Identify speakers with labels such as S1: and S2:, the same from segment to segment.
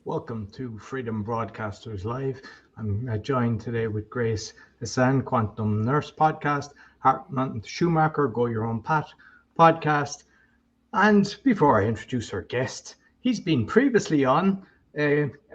S1: Welcome to Freedom Broadcasters Live. I'm joined today with Grace Hassan, Quantum Nurse Podcast, Hartman Schumacher, Go Your Own Path Podcast. And before I introduce our guest, he's been previously on.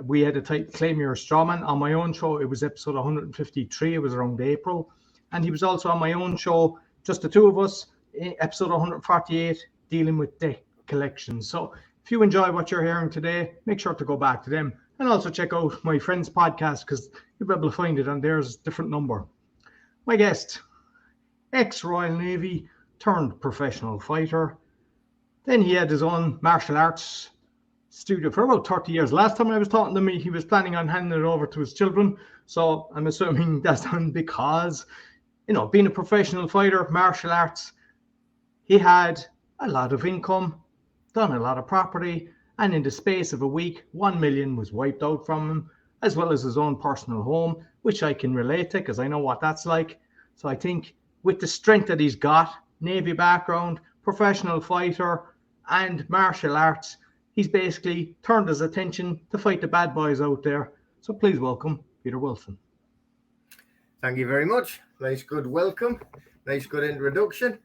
S1: We had a title, Claim Your Strawman, on my own show. It was episode 153. It was around April. And he was also on my own show, just the two of us, episode 148, dealing with debt collections. So if you enjoy what you're hearing today, make sure to go back to them and also check out my friend's podcast because you'll be able to find it on there's a different number. My guest, ex-Royal Navy turned professional fighter. Then he had his own martial arts studio for about 30 years. Last time I was talking to him, he was planning on handing it over to his children. So I'm assuming that's done because, being a professional fighter, martial arts, he had a lot of income, done a lot of property, and in the space of a week, 1 million was wiped out from him, as well as his own personal home, which I can relate to because I know what that's like. So I think with the strength that he's got, Navy background, professional fighter, and martial arts, he's basically turned his attention to fight the bad boys out there. So please welcome Peter Wilson.
S2: Thank you very much. Nice, good welcome. Nice, good introduction.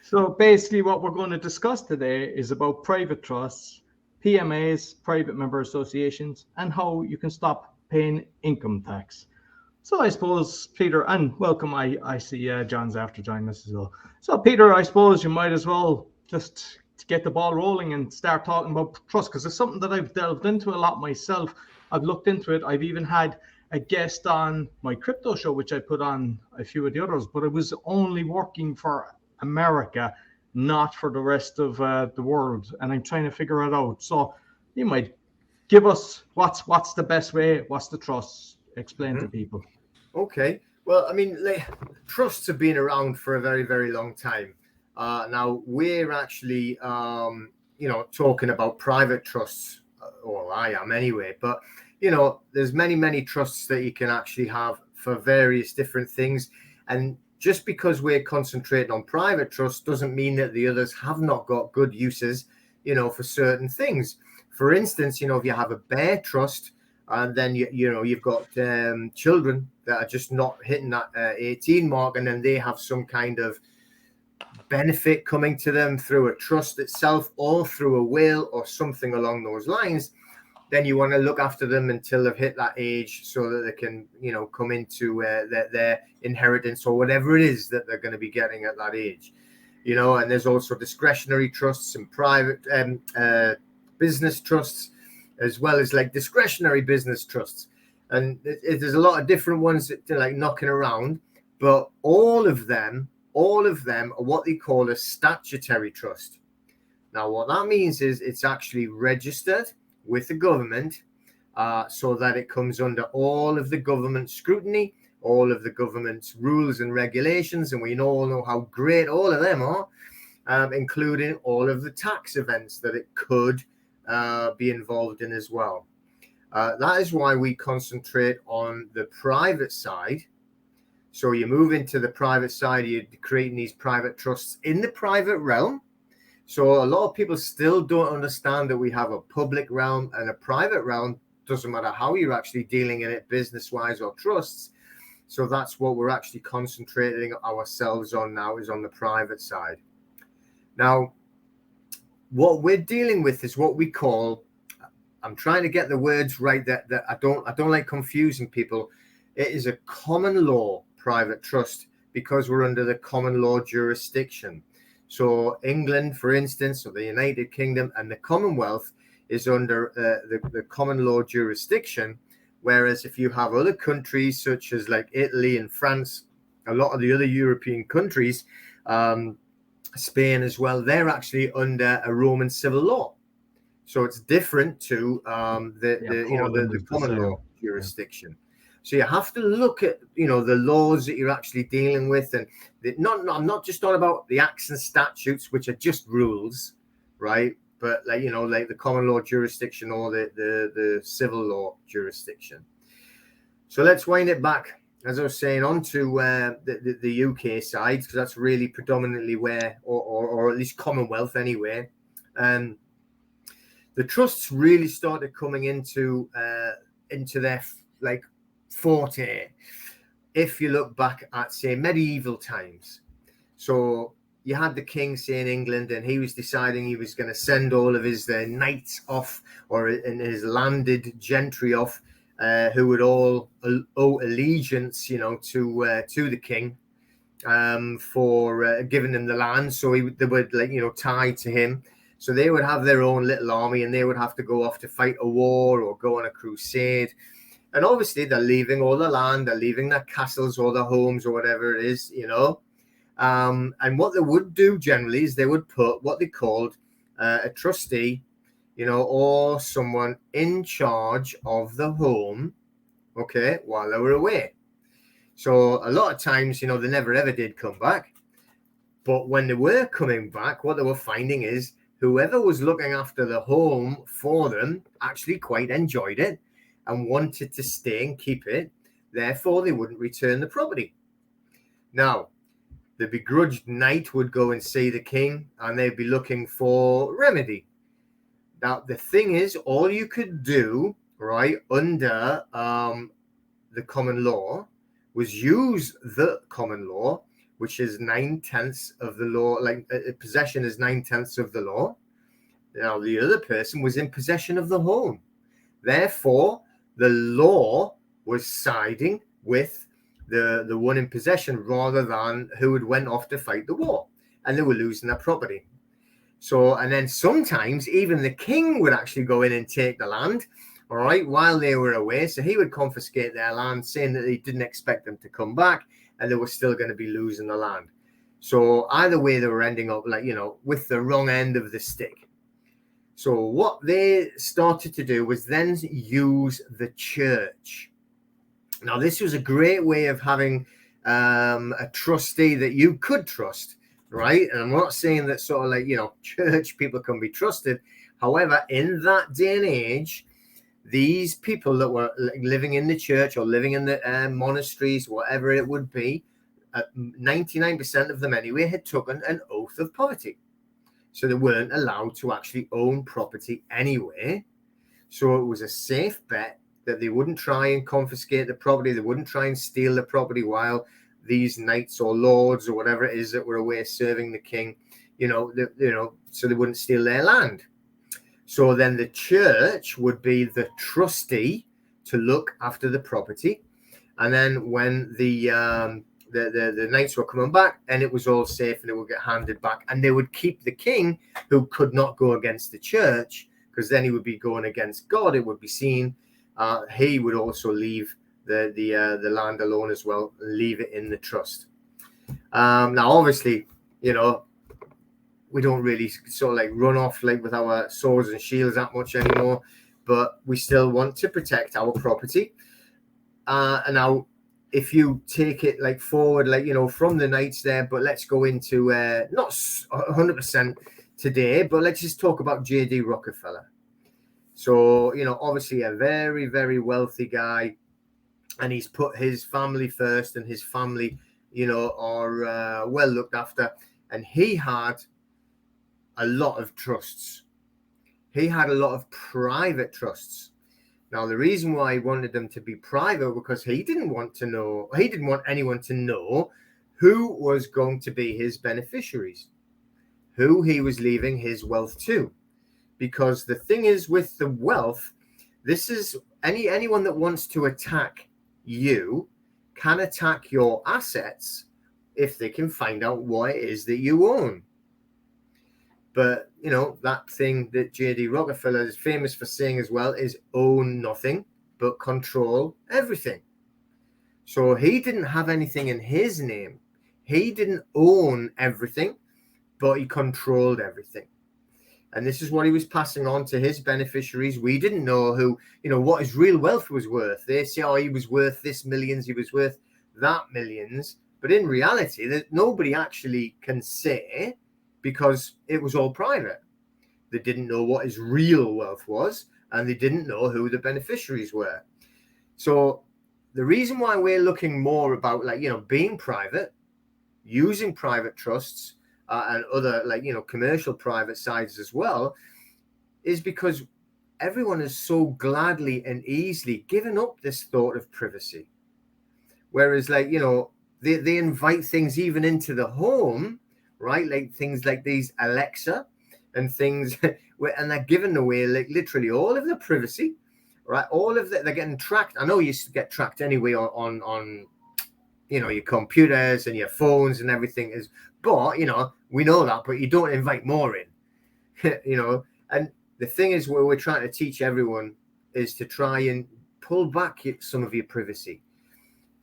S1: So basically what we're going to discuss today is about private trusts, PMAs, private member associations, and how you can stop paying income tax. So I suppose, Peter, and welcome, I see John's after joining us as well. So Peter, I suppose you might as well just to get the ball rolling and start talking about trust, because it's something that I've delved into a lot myself. I've looked into it. I've even had a guest on my crypto show, which I put on a few of the others, but it was only working for America, not for the rest of the world. And I'm trying to figure it out. So you might give us what's the best way, what's the trust, explain to people.
S2: Okay. Well, I mean, trusts have been around for a very, very long time. Now we're actually, talking about private trusts, or I am anyway, but there's many trusts that you can actually have for various different things. And just because we're concentrating on private trusts doesn't mean that the others have not got good uses, for certain things. For instance, if you have a bear trust and then, you've got children that are just not hitting that 18 mark, and then they have some kind of benefit coming to them through a trust itself or through a will or something along those lines, then you want to look after them until they've hit that age so that they can, come into their inheritance or whatever it is that they're going to be getting at that age. And there's also discretionary trusts and private business trusts, as well as like discretionary business trusts. And there's a lot of different ones that are like knocking around, but all of them are what they call a statutory trust. Now, what that means is it's actually registered with the government, so that it comes under all of the government scrutiny, all of the government's rules and regulations, and we all know how great all of them are, including all of the tax events that it could be involved in as well. That is why we concentrate on the private side. So you move into the private side, you're creating these private trusts in the private realm. So a lot of people still don't understand that we have a public realm and a private realm. Doesn't matter how you're actually dealing in it, business-wise or trusts. So that's what we're actually concentrating ourselves on now, is on the private side. Now, what we're dealing with is what we call, I'm trying to get the words right that I don't like confusing people. It is a common law private trust because we're under the common law jurisdiction. So England, for instance, or the United Kingdom and the Commonwealth is under the common law jurisdiction. Whereas if you have other countries such as like Italy and France, a lot of the other European countries, Spain as well, they're actually under a Roman civil law. So it's different to the common law jurisdiction. So you have to look at, the laws that you're actually dealing with, and I'm not just talking about the acts and statutes, which are just rules, right? But like the common law jurisdiction or the civil law jurisdiction. So let's wind it back, as I was saying, onto the UK side, because that's really predominantly where, or at least Commonwealth anyway. the trusts really started coming into their like forte if you look back at, say, medieval times. So you had the king, say, in England, and he was deciding he was going to send all of his knights off, or in his landed gentry off, who would all owe allegiance, to the king, for giving them the land. So they would tied to him. So they would have their own little army, and they would have to go off to fight a war or go on a crusade. And obviously they're leaving all the land, they're leaving their castles or their homes or whatever it is, and what they would do generally is they would put what they called a trustee, or someone in charge of the home, okay, while they were away. So a lot of times, they never ever did come back. But when they were coming back, what they were finding is whoever was looking after the home for them actually quite enjoyed it and wanted to stay and keep it. Therefore, they wouldn't return the property. Now, the begrudged knight would go and see the king, and they'd be looking for remedy. Now, the thing is, all you could do, right, under the common law was use the common law, which is 9/10 of the law, like possession is 9/10 of the law. Now, the other person was in possession of the home. Therefore, the law was siding with the one in possession rather than who had went off to fight the war, and they were losing their property. So, and then sometimes even the king would actually go in and take the land, all right, while they were away. So he would confiscate their land, saying that he didn't expect them to come back and they were still going to be losing the land. So either way, they were ending up with the wrong end of the stick. So what they started to do was then use the church. Now, this was a great way of having a trustee that you could trust, right? And I'm not saying that sort of church people can be trusted. However, in that day and age, these people that were living in the church or living in the monasteries, whatever it would be, 99% of them anyway had taken an oath of poverty. So they weren't allowed to actually own property anyway. So it was a safe bet that they wouldn't try and confiscate the property. They wouldn't try and steal the property while these knights or lords or whatever it is that were away serving the king, so they wouldn't steal their land. So then the church would be the trustee to look after the property. And then when the knights were coming back, and it was all safe, and it would get handed back, and they would keep the king, who could not go against the church, because then he would be going against God. It would be seen. He would also leave the land alone as well, leave it in the trust. Now, obviously, we don't really sort of run off with our swords and shields that much anymore, but we still want to protect our property. And now, if you take it forward, from the knights there, but let's go into not 100% today, but let's just talk about J.D. Rockefeller. So, obviously a very, very wealthy guy, and he's put his family first, and his family, are well looked after. And he had a lot of trusts. He had a lot of private trusts. Now, the reason why he wanted them to be private, because he didn't want anyone to know who was going to be his beneficiaries, who he was leaving his wealth to. Because the thing is with the wealth, this is anyone that wants to attack you can attack your assets if they can find out what it is that you own. But, that thing that J.D. Rockefeller is famous for saying as well is own nothing, but control everything. So he didn't have anything in his name. He didn't own everything, but he controlled everything. And this is what he was passing on to his beneficiaries. We didn't know what his real wealth was worth. They say, he was worth this millions, he was worth that millions. But in reality, that nobody actually can say, because it was all private. They didn't know what his real wealth was, and they didn't know who the beneficiaries were. So the reason why we're looking more about being private, using private trusts, and other commercial private sides as well, is because everyone has so gladly and easily given up this thought of privacy. Whereas, like, you know, they invite things even into the home, right? Like things like these Alexa and things, and they're giving away like literally all of the privacy, right? All of that, they're getting tracked. I know you get tracked anyway on you know, your computers and your phones and everything is, but you know, we know that, but you don't invite more in, you know. And the thing is, what we're trying to teach everyone is to try and pull back some of your privacy.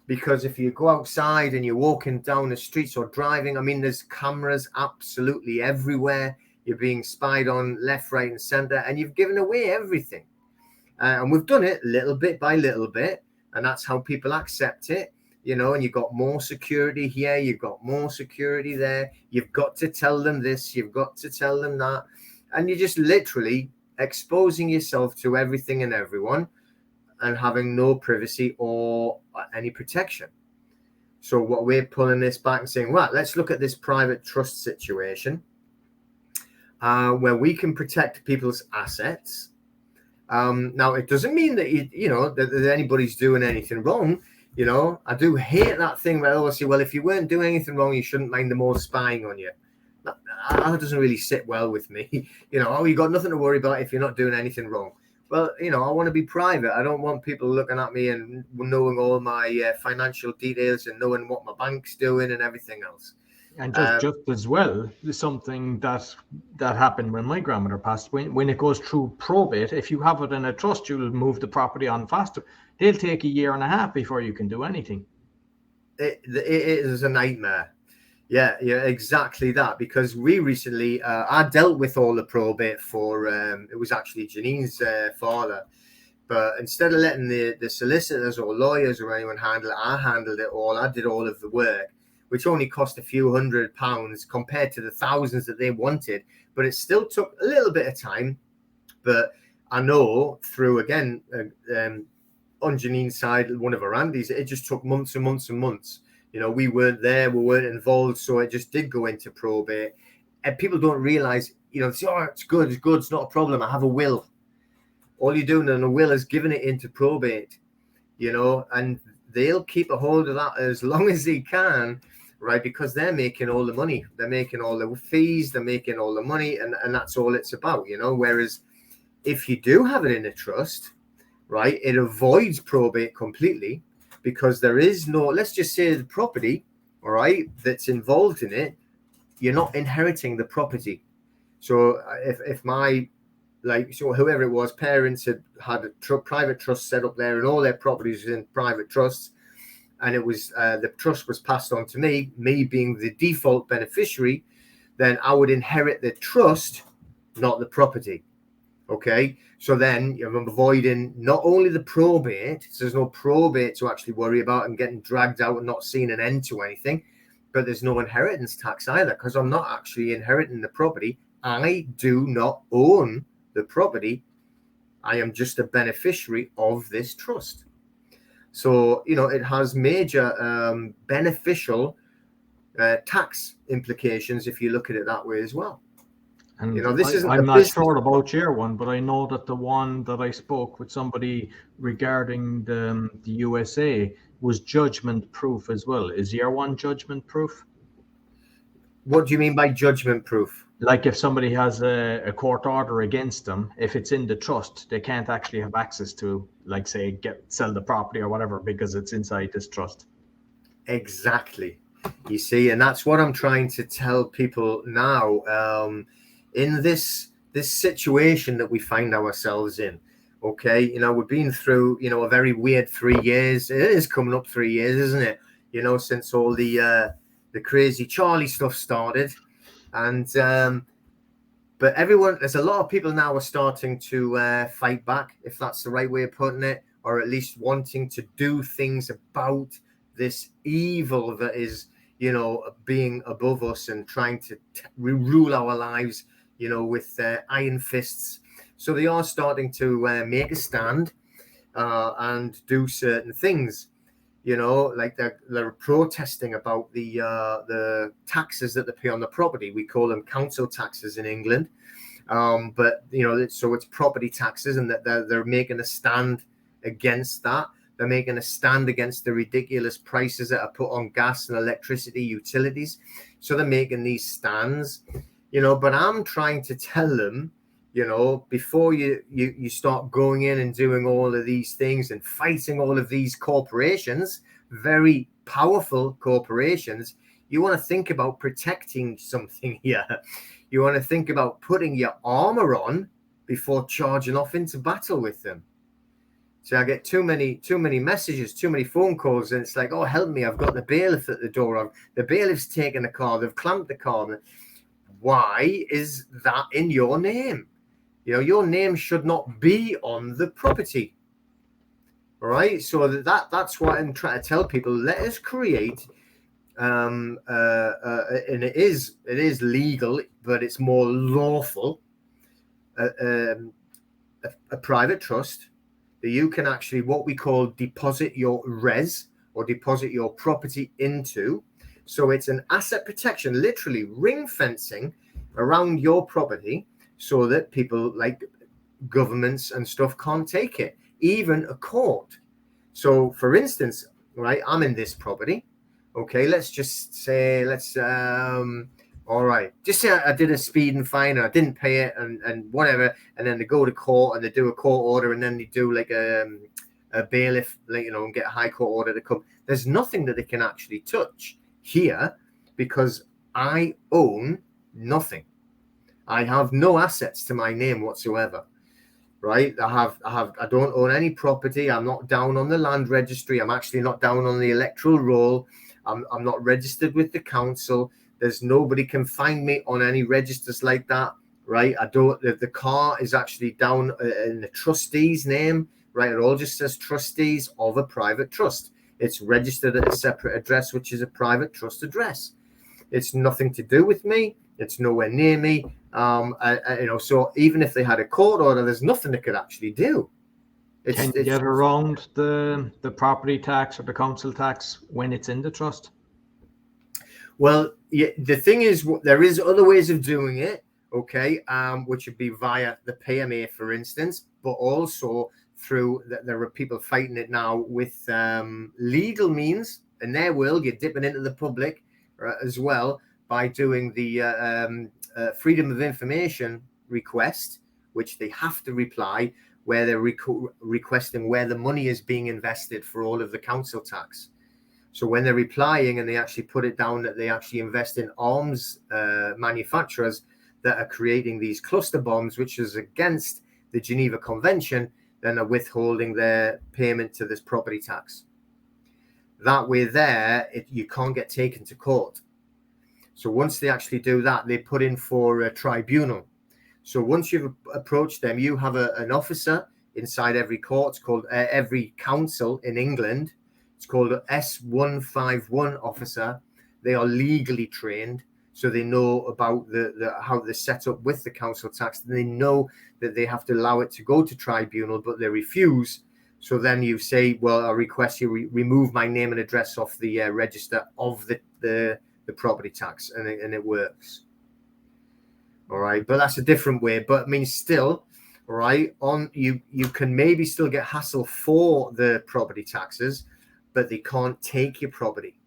S2: Because if you go outside and you're walking down the streets or driving, I mean, there's cameras absolutely everywhere. You're being spied on left, right, and center, and you've given away everything. And we've done it little bit by little bit, and that's how people accept it, you know. And you've got more security here, you've got more security there. You've got to tell them this, you've got to tell them that, and you're just literally exposing yourself to everything and everyone, and having no privacy or any protection. So what we're pulling this back and saying, right, let's look at this private trust situation where we can protect people's assets. Now, it doesn't mean that, you know, that anybody's doing anything wrong. You know, I do hate that thing where they say, well, if you weren't doing anything wrong, you shouldn't mind them all spying on you. That doesn't really sit well with me. You know, oh, you got nothing to worry about if you're not doing anything wrong. Well, you know, I want to be private. I don't want people looking at me and knowing all my financial details and knowing what my bank's doing and everything else.
S1: And just as well, something that happened when my grandmother passed, when it goes through probate, if you have it in a trust, you'll move the property on faster. They'll take a year and a half before you can do anything.
S2: It is a nightmare. Yeah, exactly that. Because we recently, I dealt with all the probate for, it was actually Janine's father. But instead of letting the solicitors or lawyers or anyone handle it, I handled it all. I did all of the work, which only cost a few £100 compared to the thousands that they wanted. But it still took a little bit of time. But I know through, again, on Janine's side, one of her aunties, it just took months and months and months. You know, we weren't there, we weren't involved, so it just did go into probate. And people don't realize, you know, they say, oh, it's good, it's not a problem. I have a will. All you're doing in a will is giving it into probate, you know, and they'll keep a hold of that as long as they can, right? Because they're making all the money, they're making all the fees, they're making all the money, and that's all it's about, you know. Whereas if you do have it in a trust, right, it avoids probate completely. Because there is no, let's just say the property, all right, that's involved in it, you're not inheriting the property. So if my, like, so whoever it was, parents had a private trust set up there and all their properties in private trusts, and it was, the trust was passed on to me being the default beneficiary, then I would inherit the trust, not the property. Okay, so then you're avoiding not only the probate, so there's no probate to actually worry about and getting dragged out and not seeing an end to anything, but there's no inheritance tax either, because I'm not actually inheriting the property. I do not own the property. I am just a beneficiary of this trust. So, you know, it has major beneficial tax implications if you look at it that way as well.
S1: And
S2: you know, this isn't.
S1: I'm not sure about your one, but I know that the one that I spoke with somebody regarding the USA was judgment proof as well. Is your one judgment proof?
S2: What do you mean by judgment proof?
S1: Like if somebody has a court order against them, if it's in the trust, they can't actually have access to, like, say, sell the property or whatever because it's inside this trust.
S2: Exactly. You see, and that's what I'm trying to tell people now. In this situation that we find ourselves in, okay, you know, we've been through, you know, a very weird 3 years. It is coming up 3 years, isn't it? You know, since all the crazy Charlie stuff started, and but everyone, there's a lot of people now are starting to fight back, if that's the right way of putting it, or at least wanting to do things about this evil that is, you know, being above us and trying to rule our lives, you know, with iron fists. So they are starting to make a stand and do certain things, you know, like they're protesting about the taxes that they pay on the property. We call them council taxes in England. But so it's property taxes, and that they're making a stand against that. They're making a stand against the ridiculous prices that are put on gas and electricity utilities. So they're making these stands, but I'm trying to tell them, before you start going in and doing all of these things and fighting all of these corporations, very powerful corporations, you want to think about protecting something here. You want to think about putting your armor on before charging off into battle with them. So I get too many messages, too many phone calls, and it's like, oh, help me, I've got the bailiff at the door. The bailiff's taken the car, they've clamped the car. Why is that in your name? Your name should not be on the property. All right. So that's what I'm trying to tell people. Let us create, and it is legal, but it's more lawful, a private trust that you can actually, what we call, deposit your res, or deposit your property into. So it's an asset protection, literally ring fencing around your property, so that people like governments and stuff can't take it, even a court. So for instance, right, I'm in this property. Okay, let's just say, all right, just say I did a speeding fine and I didn't pay it, and whatever, and then they go to court and they do a court order, and then they do like a bailiff, and get a high court order to come. There's nothing that they can actually touch here, because I own nothing. I have no assets to my name whatsoever. Right? I don't own any property. I'm not down on the land registry. I'm actually not down on the electoral roll. I'm not registered with the council. There's nobody can find me on any registers like that. Right? The car is actually down in the trustee's name. Right? It all just says trustees of a private trust. It's registered at a separate address, which is a private trust address. It's nothing to do with me. It's nowhere near me. So even if they had a court order, there's nothing they could actually do.
S1: Can you get around the property tax or the council tax when it's in the trust?
S2: Well, yeah, the thing is, there is other ways of doing it, okay, which would be via the PMA, for instance, but also through there are people fighting it now with legal means. In their world, you're dipping into the public as well by doing the freedom of information request, which they have to reply, where they're requesting where the money is being invested for all of the council tax. So when they're replying and they actually put it down that they actually invest in arms manufacturers that are creating these cluster bombs, which is against the Geneva Convention, then they're withholding their payment to this property tax. That way you can't get taken to court. So once they actually do that, they put in for a tribunal. So once you've approached them, you have an officer inside every court. It's called every council in England. It's called an S151 officer. They are legally trained, so they know about how they're set up with the council tax. They know that they have to allow it to go to tribunal, but they refuse. So then you say, well, I request you remove my name and address off the register of the property tax, and it works. All right, but that's a different way. But I mean, still, all right, you can maybe still get hassle for the property taxes, but they can't take your property.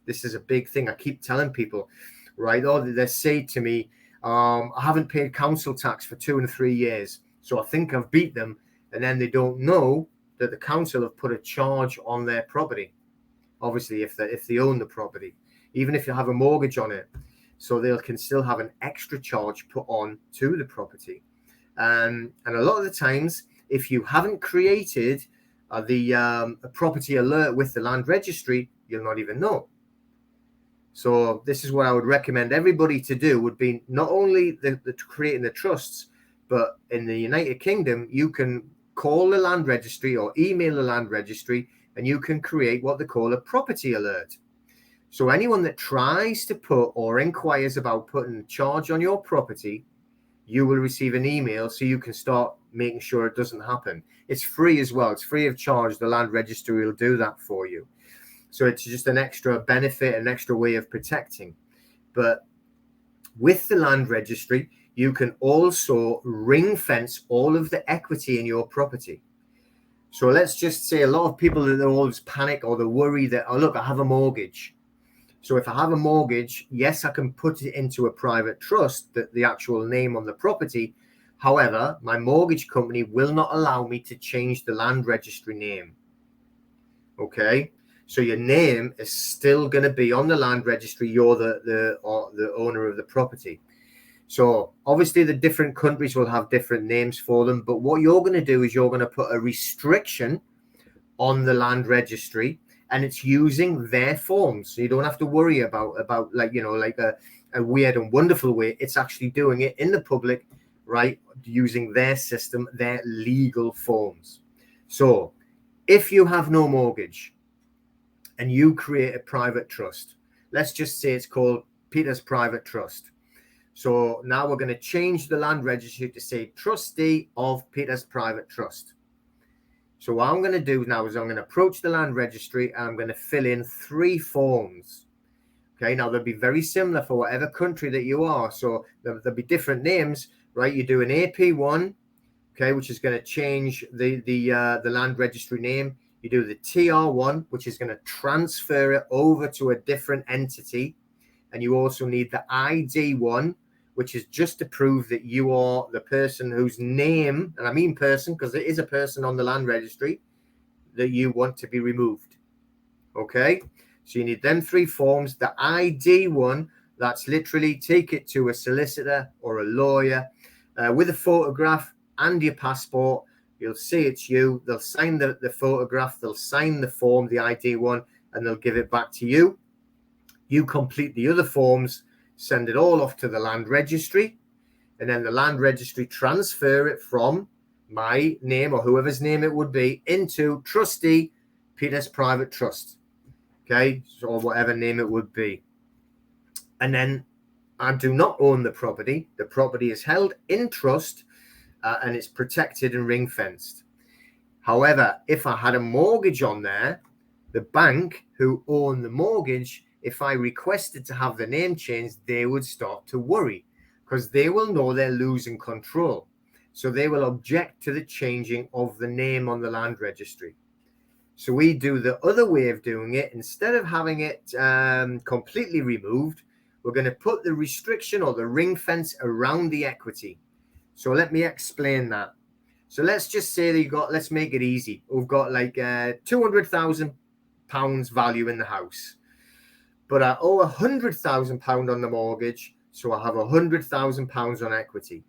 S2: This is a big thing. I keep telling people, right? Or they say to me, I haven't paid council tax for 2 and 3 years, so I think I've beat them. And then they don't know that the council have put a charge on their property. Obviously, if they own the property, even if you have a mortgage on it, so they can still have an extra charge put on to the property. And a lot of the times, if you haven't created a property alert with the land registry, you'll not even know. So this is what I would recommend everybody to do, would be not only the creating the trusts, but in the United Kingdom, you can call the land registry or email the land registry, and you can create what they call a property alert. So anyone that tries to put or inquires about putting a charge on your property, you will receive an email, so you can start making sure it doesn't happen. It's free as well. It's free of charge. The land registry will do that for you. So it's just an extra benefit, an extra way of protecting. But with the land registry, you can also ring fence all of the equity in your property. So let's just say a lot of people that always panic or they worry that, oh, look, I have a mortgage. So if I have a mortgage, yes, I can put it into a private trust, the actual name on the property. However, my mortgage company will not allow me to change the land registry name. Okay, so your name is still going to be on the land registry. You're the owner of the property. So obviously the different countries will have different names for them. But what you're going to do is you're going to put a restriction on the land registry, and it's using their forms. So you don't have to worry about like, you know, like a weird and wonderful way. It's actually doing it in the public, right? Using their system, their legal forms. So if you have no mortgage and you create a private trust, let's just say it's called Peter's Private Trust. So now we're going to change the land registry to say trustee of Peter's Private Trust. So what I'm going to do now is I'm going to approach the land registry and I'm going to fill in 3 forms. Okay, now they'll be very similar for whatever country that you are. So there'll be different names, right? You do an AP1, okay, which is going to change the land registry name. You do the TR1, which is going to transfer it over to a different entity. And you also need the ID1, which is just to prove that you are the person whose name, and I mean person because there is a person on the land registry, that you want to be removed. Okay, so you need them 3 forms. The ID1, that's literally take it to a solicitor or a lawyer with a photograph and your passport. You'll see it's you. They'll sign the photograph, they'll sign the form, the ID1, and they'll give it back to you. You complete the other forms, send it all off to the land registry, and then the land registry transfer it from my name or whoever's name it would be into trustee Peter's Private Trust. Okay, so whatever name it would be. And then I do not own the property. The property is held in trust and it's protected and ring fenced. However, if I had a mortgage on there, the bank who own the mortgage, if I requested to have the name changed, they would start to worry because they will know they're losing control. So they will object to the changing of the name on the land registry. So we do the other way of doing it. Instead of having it completely removed, we're going to put the restriction or the ring fence around the equity. So let me explain that. So let's just say that let's make it easy. We've got like £200,000 value in the house. But I owe £100,000 on the mortgage, so I have £100,000 on equity.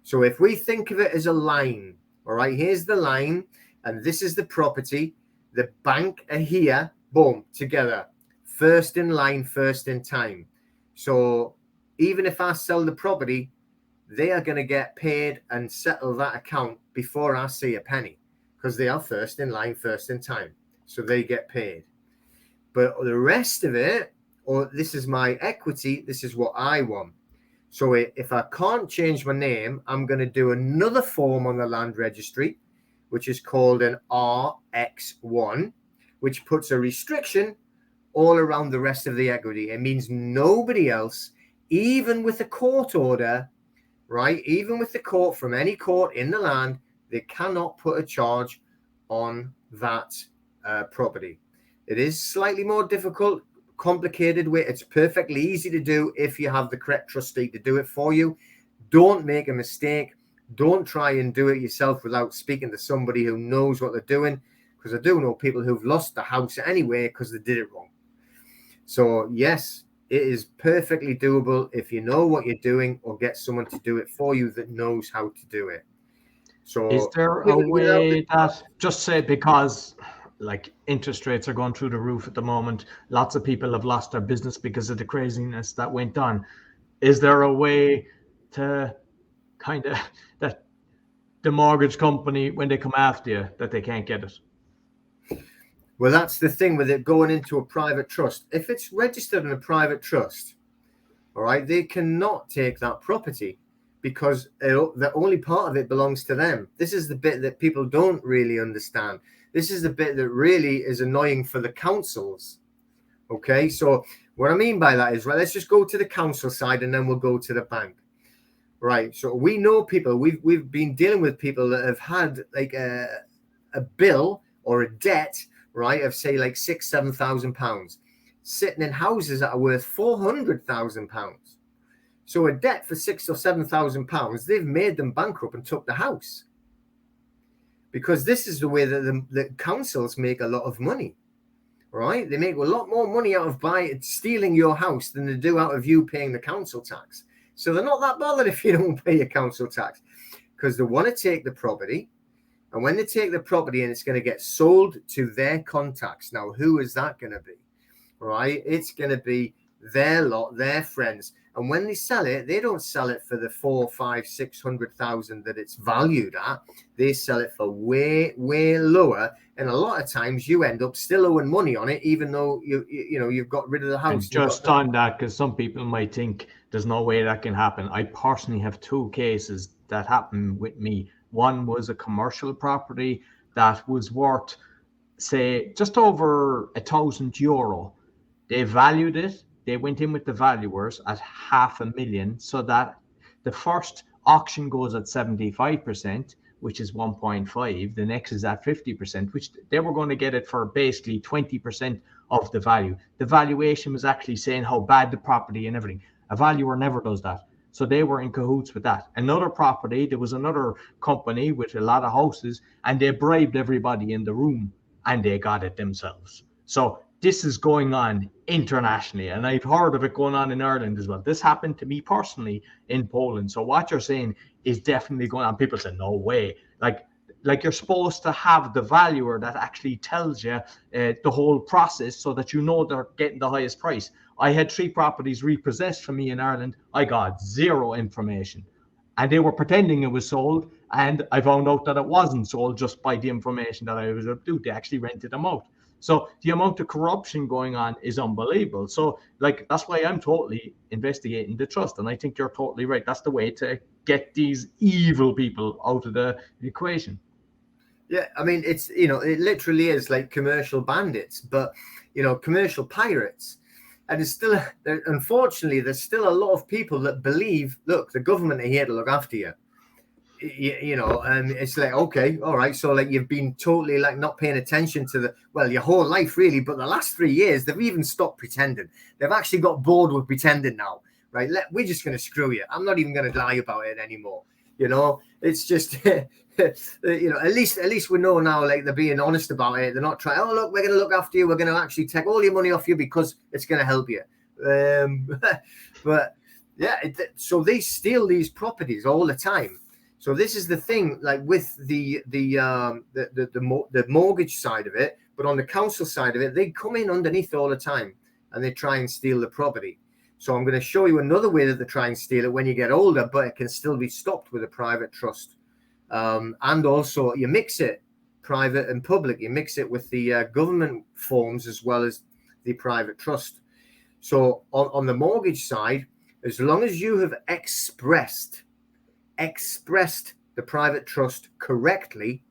S2: So if we think of it as a line, all right, here's the line, and this is the property. The bank are here, boom, together. First in line, first in time. So even if I sell the property, they are going to get paid and settle that account before I see a penny because they are first in line, first in time. So they get paid. But the rest of it, or this is my equity, this is what I want. So if I can't change my name, I'm going to do another form on the land registry, which is called an RX1, which puts a restriction all around the rest of the equity. It means nobody else, even with a court order, right? Even with the court from any court in the land, they cannot put a charge on that property. It is slightly more difficult, complicated way. It's perfectly easy to do if you have the correct trustee to do it for you. Don't make a mistake. Don't try and do it yourself without speaking to somebody who knows what they're doing, because I do know people who've lost the house anyway because they did it wrong. So yes, it is perfectly doable if you know what you're doing, or get someone to do it for you that knows how to do it. So
S1: is there a way that, just say, because like interest rates are going through the roof at the moment, lots of people have lost their business because of the craziness that went on. Is there a way to kind of that the mortgage company, when they come after you, that they can't get it?
S2: Well, that's the thing with it going into a private trust. If it's registered in a private trust, all right, they cannot take that property because the only part of it belongs to them. This is the bit that people don't really understand. This is the bit that really is annoying for the councils. Okay, so what I mean by that is, right, let's just go to the council side and then we'll go to the bank. right? So we know people, we've been dealing with people that have had like a bill or a debt, right, of say like £6,000-7,000 sitting in houses that are worth £400,000. So a debt for £6,000 or £7,000, they've made them bankrupt and took the house. Because this is the way that the councils make a lot of money, right? They make a lot more money out of stealing your house than they do out of you paying the council tax. So they're not that bothered if you don't pay your council tax, because they want to take the property. And when they take the property and it's going to get sold to their contacts, now who is that going to be? Right? It's going to be their lot, their friends. And when they sell it, they don't sell it for the 400,000, 500,000, 600,000 that it's valued at. They sell it for way, way lower. And a lot of times you end up still owing money on it, even though you've got rid of the house.
S1: And just on that, because some people might think there's no way that can happen. I personally have 2 cases that happened with me. One was a commercial property that was worth, say, just over €1,000. They valued it. They went in with the valuers at $500,000, so that the first auction goes at 75%, which is 1.5. The next is at 50%, which they were going to get it for basically 20% of the value. The valuation was actually saying how bad the property and everything. A valuer never does that. So they were in cahoots with that. Another property, there was another company with a lot of houses, and they bribed everybody in the room, and they got it themselves. So this is going on internationally, and I've heard of it going on in Ireland as well. This happened to me personally in Poland. So what you're saying is definitely going on. People say, no way. Like you're supposed to have the valuer that actually tells you the whole process so that you know they're getting the highest price. I had 3 properties repossessed from me in Ireland. I got 0 information. And they were pretending it was sold, and I found out that it wasn't sold just by the information that I was able to do. They actually rented them out. So the amount of corruption going on is unbelievable. So like, that's why I'm totally investigating the trust. And I think you're totally right. That's the way to get these evil people out of the equation.
S2: Yeah, I mean, it literally is like commercial bandits, but, commercial pirates. And unfortunately, there's still a lot of people that believe, look, the government are here to look after you. And it's like, okay, all right. So like you've been totally like not paying attention to your whole life really. But the last 3 years, they've even stopped pretending. They've actually got bored with pretending now, right? We're just going to screw you. I'm not even going to lie about it anymore. It's just, at least we know now, like they're being honest about it. They're not trying, oh, look, we're going to look after you. We're going to actually take all your money off you because it's going to help you. But yeah, so they steal these properties all the time. So this is the thing, like with the mortgage side of it, but on the council side of it, they come in underneath all the time and they try and steal the property. So I'm going to show you another way that they try and steal it when you get older, but it can still be stopped with a private trust. And also you mix it private and public. You mix it with the government forms as well as the private trust. So on the mortgage side, as long as you have expressed the private trust correctly,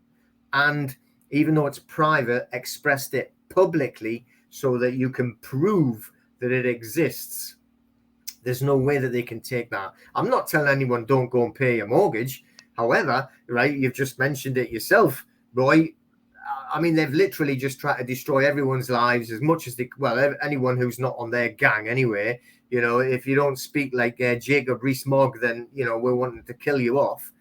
S2: and even though it's private, expressed it publicly so that you can prove that it exists, there's no way that they can take that. I'm not telling anyone don't go and pay your mortgage. However, right, you've just mentioned it yourself, Roy. I mean, they've literally just tried to destroy everyone's lives as much as anyone who's not on their gang anyway. If you don't speak like Jacob Rees-Mogg, then, we're wanting to kill you off.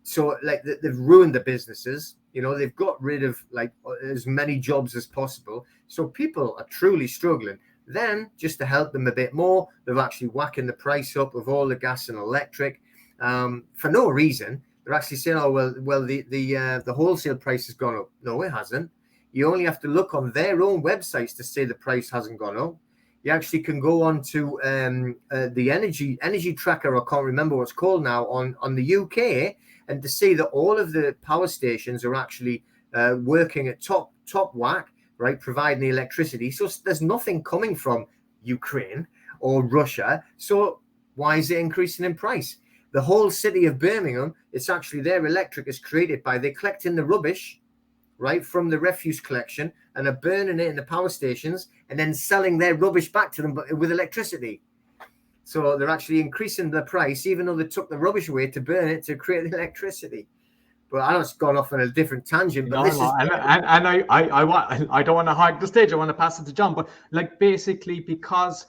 S2: So like they've ruined the businesses, they've got rid of like as many jobs as possible. So people are truly struggling. Then just to help them a bit more, they're actually whacking the price up of all the gas and electric for no reason. They're actually saying, oh, well, the wholesale price has gone up. No, it hasn't. You only have to look on their own websites to say the price hasn't gone up. You actually can go on to the energy tracker, I can't remember what it's called now, on the UK, and to see that all of the power stations are actually working at top whack, right, providing the electricity. So there's nothing coming from Ukraine or Russia. So why is it increasing in price? The whole city of Birmingham, it's actually their electric is created by they collecting the rubbish, right, from the refuse collection and are burning it in the power stations and then selling their rubbish back to them with electricity. So they're actually increasing the price, even though they took the rubbish away to burn it to create the electricity. But I know it's gone off on a different tangent. But
S1: I don't want to hog the stage. I want to pass it to John. But like basically, because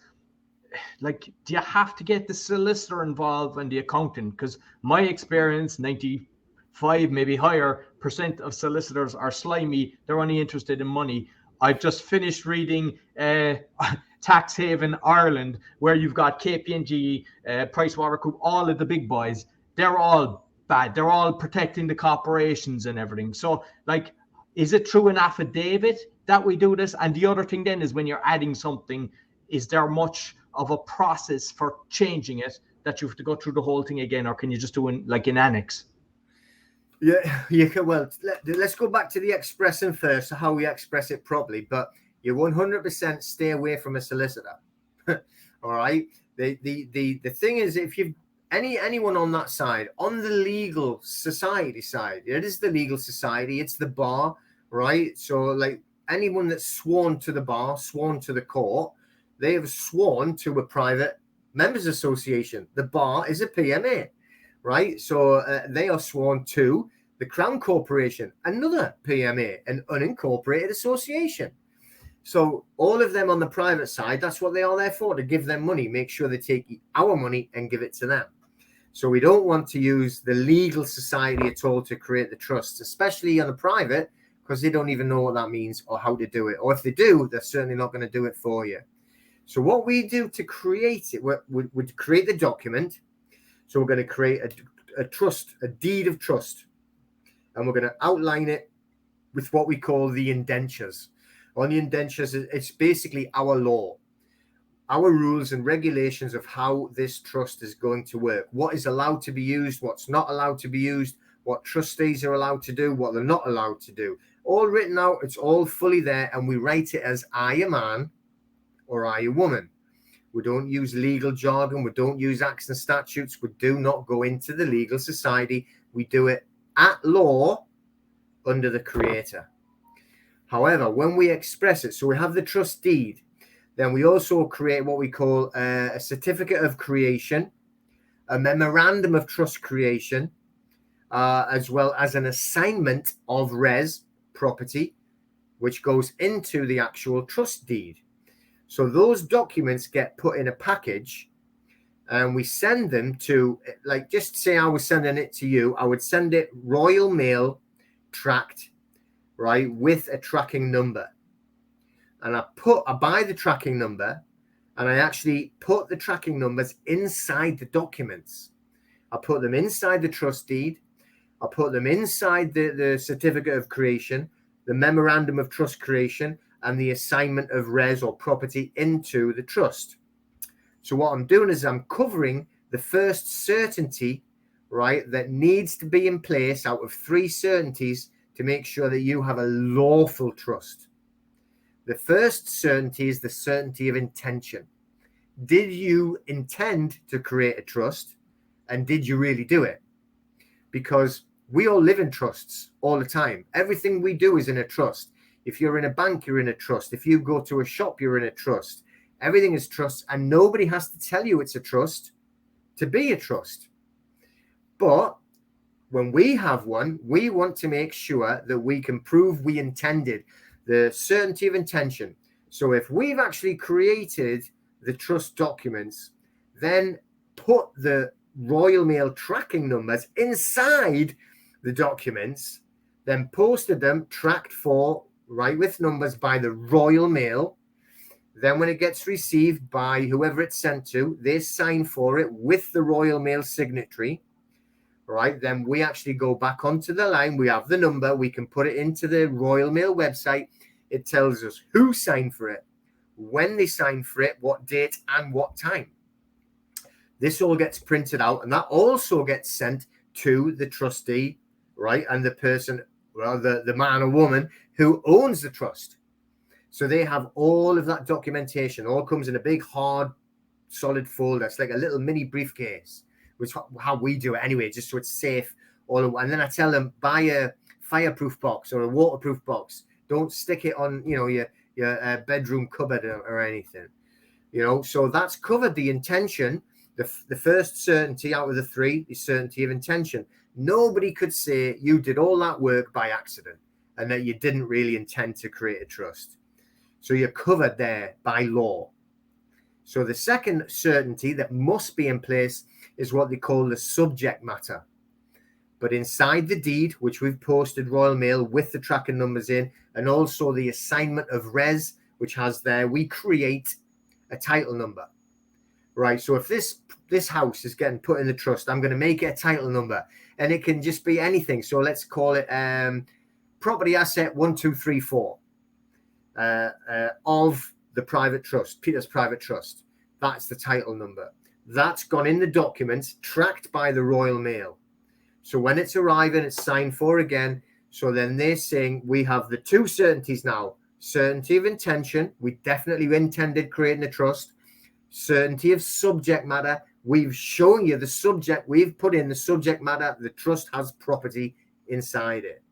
S1: like, do you have to get the solicitor involved and the accountant? Because my experience, 95, maybe higher % of solicitors are slimy. They're only interested in money. I've just finished reading Tax Haven Ireland, where you've got KPMG, PricewaterhouseCoopers, all of the big boys. They're all bad. They're all protecting the corporations and everything. So, like, is it through an affidavit that we do this? And the other thing then is when you're adding something, is there much of a process for changing it that you have to go through the whole thing again, or can you just do an annex?
S2: Yeah, you can. Well, let's go back to the expressing first, so how we express it properly. But you 100% stay away from a solicitor. All right. The thing is, if you've anyone on that side, on the legal society side, it is the legal society, it's the bar, right? So like anyone that's sworn to the bar, sworn to the court, they have sworn to a private members association. The bar is a PMA, right? So they are sworn to the Crown Corporation, another PMA, an unincorporated association. So all of them on the private side, that's what they are there for, to give them money, make sure they take our money and give it to them. So we don't want to use the legal society at all to create the trusts, especially on the private, because they don't even know what that means or how to do it. Or if they do, they're certainly not going to do it for you. So what we do to create it, we create the document. So we're going to create a trust, a deed of trust. And we're going to outline it with what we call the indentures. On the indentures, it's basically our law, our rules and regulations of how this trust is going to work, what is allowed to be used, what's not allowed to be used, what trustees are allowed to do, what they're not allowed to do. All written out, it's all fully there, and we write it as I a man or I a woman. We don't use legal jargon, we don't use acts and statutes, we do not go into the legal society, we do it at law under the creator. However, when we express it, so we have the trust deed, then we also create what we call a certificate of creation, a memorandum of trust creation, as well as an assignment of res property, which goes into the actual trust deed. So those documents get put in a package and we send them to, like, just say I was sending it to you, I would send it Royal Mail tracked, right, with a tracking number. And I buy the tracking number and I actually put the tracking numbers inside the documents. I put them inside the trust deed. I put them inside the certificate of creation, the memorandum of trust creation, and the assignment of res or property into the trust. So what I'm doing is I'm covering the first certainty, right, that needs to be in place out of 3 certainties to make sure that you have a lawful trust. The first certainty is the certainty of intention. Did you intend to create a trust, and did you really do it? Because we all live in trusts all the time. Everything we do is in a trust. If you're in a bank, you're in a trust. If you go to a shop, you're in a trust. Everything is trust, and nobody has to tell you it's a trust to be a trust. But when we have one, we want to make sure that we can prove we intended, the certainty of intention. So if we've actually created the trust documents, then put the Royal Mail tracking numbers inside the documents, then posted them, tracked for, right, with numbers by the Royal Mail. Then when it gets received by whoever it's sent to, they sign for it with the Royal Mail signatory, right? Then we actually go back onto the line. We have the number. We can put it into the Royal Mail website. It tells us who signed for it, when they signed for it, what date and what time. This all gets printed out, and that also gets sent to the trustee, right? And the person, well, the man or woman who owns the trust. So they have all of that documentation. All comes in a big, hard, solid folder. It's like a little mini briefcase, which is how we do it anyway, just so it's safe. And then I tell them, buy a fireproof box or a waterproof box. Don't stick it on, your bedroom cupboard or anything. So that's covered the intention. The first certainty out of the three is certainty of intention. Nobody could say you did all that work by accident and that you didn't really intend to create a trust. So you're covered there by law. So the second certainty that must be in place is what they call the subject matter. But inside the deed, which we've posted Royal Mail with the tracking numbers in, and also the assignment of res, which has there, we create a title number. Right, so if this house is getting put in the trust, I'm going to make it a title number, and it can just be anything. So let's call it property asset 1234 of the private trust, Peter's private trust. That's the title number. That's gone in the documents, tracked by the Royal Mail. So when it's arriving, it's signed for again. So then they're saying we have the two certainties now. Certainty of intention, we definitely intended creating a trust. Certainty of subject matter, we've shown you the subject, we've put in the subject matter, the trust has property inside it.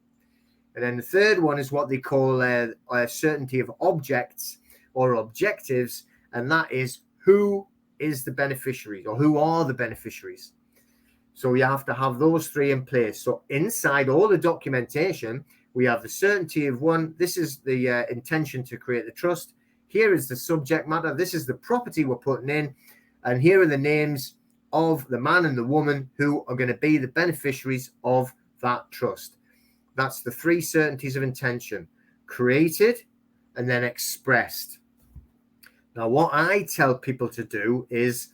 S2: And then the third one is what they call a certainty of objects or objectives, and that is who is the beneficiaries or who are the beneficiaries. So you have to have those three in place. So inside all the documentation, we have the certainty of one. This is the intention to create the trust. Here is the subject matter. This is the property we're putting in. And here are the names of the man and the woman who are going to be the beneficiaries of that trust. That's the three certainties of intention: created and then expressed. Now, what I tell people to do is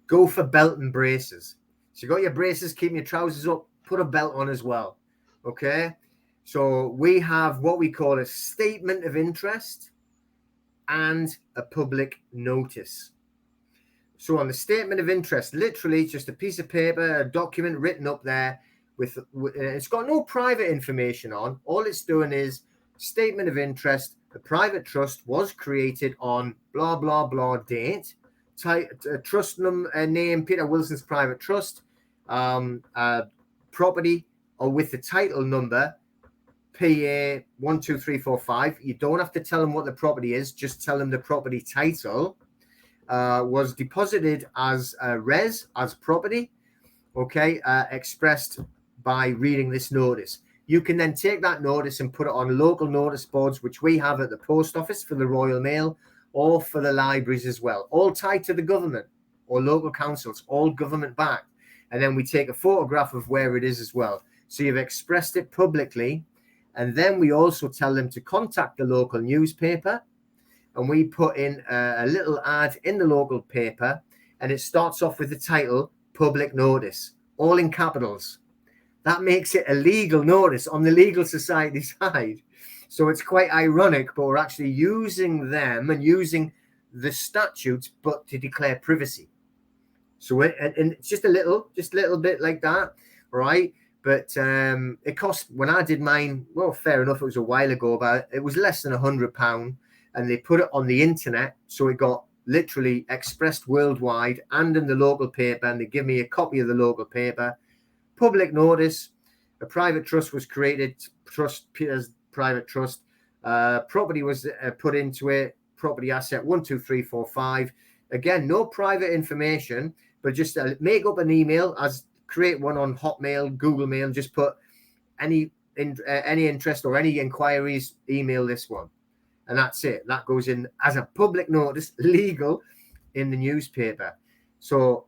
S2: go for belt and braces. So you got your braces, keeping your trousers up, put a belt on as well. Okay. So we have what we call a statement of interest and a public notice. So on the statement of interest, literally just a piece of paper, a document written up there with it's got no private information on. All it's doing is statement of interest. The private trust was created on blah, blah, blah date. Trust name, Peter Wilson's private trust. Property or with the title number PA 12345. You don't have to tell them what the property is, just tell them the property title was deposited as res, as property, okay, expressed by reading this notice. You can then take that notice and put it on local notice boards, which we have at the post office for the Royal Mail or for the libraries as well, all tied to the government or local councils, all government backed. And then we take a photograph of where it is as well. So you've expressed it publicly. And then we also tell them to contact the local newspaper. And we put in a little ad in the local paper. And it starts off with the title, public notice, all in capitals. That makes it a legal notice on the legal society side. So it's quite ironic, but we're actually using them and using the statutes, but to declare privacy. So and it's just a little bit like that, right? But it cost, when I did mine, well, fair enough, it was a while ago, but it was less than £100, and they put it on the internet, so it got literally expressed worldwide and in the local paper, and they give me a copy of the local paper. Public notice: a private trust was created, trust Peter's private trust. Property was put into it, property asset 12345. Again, no private information, but just make up an email, create one on Hotmail, Google Mail, and just put any interest or any inquiries, email this one. And that's it. That goes in as a public notice, legal, in the newspaper. So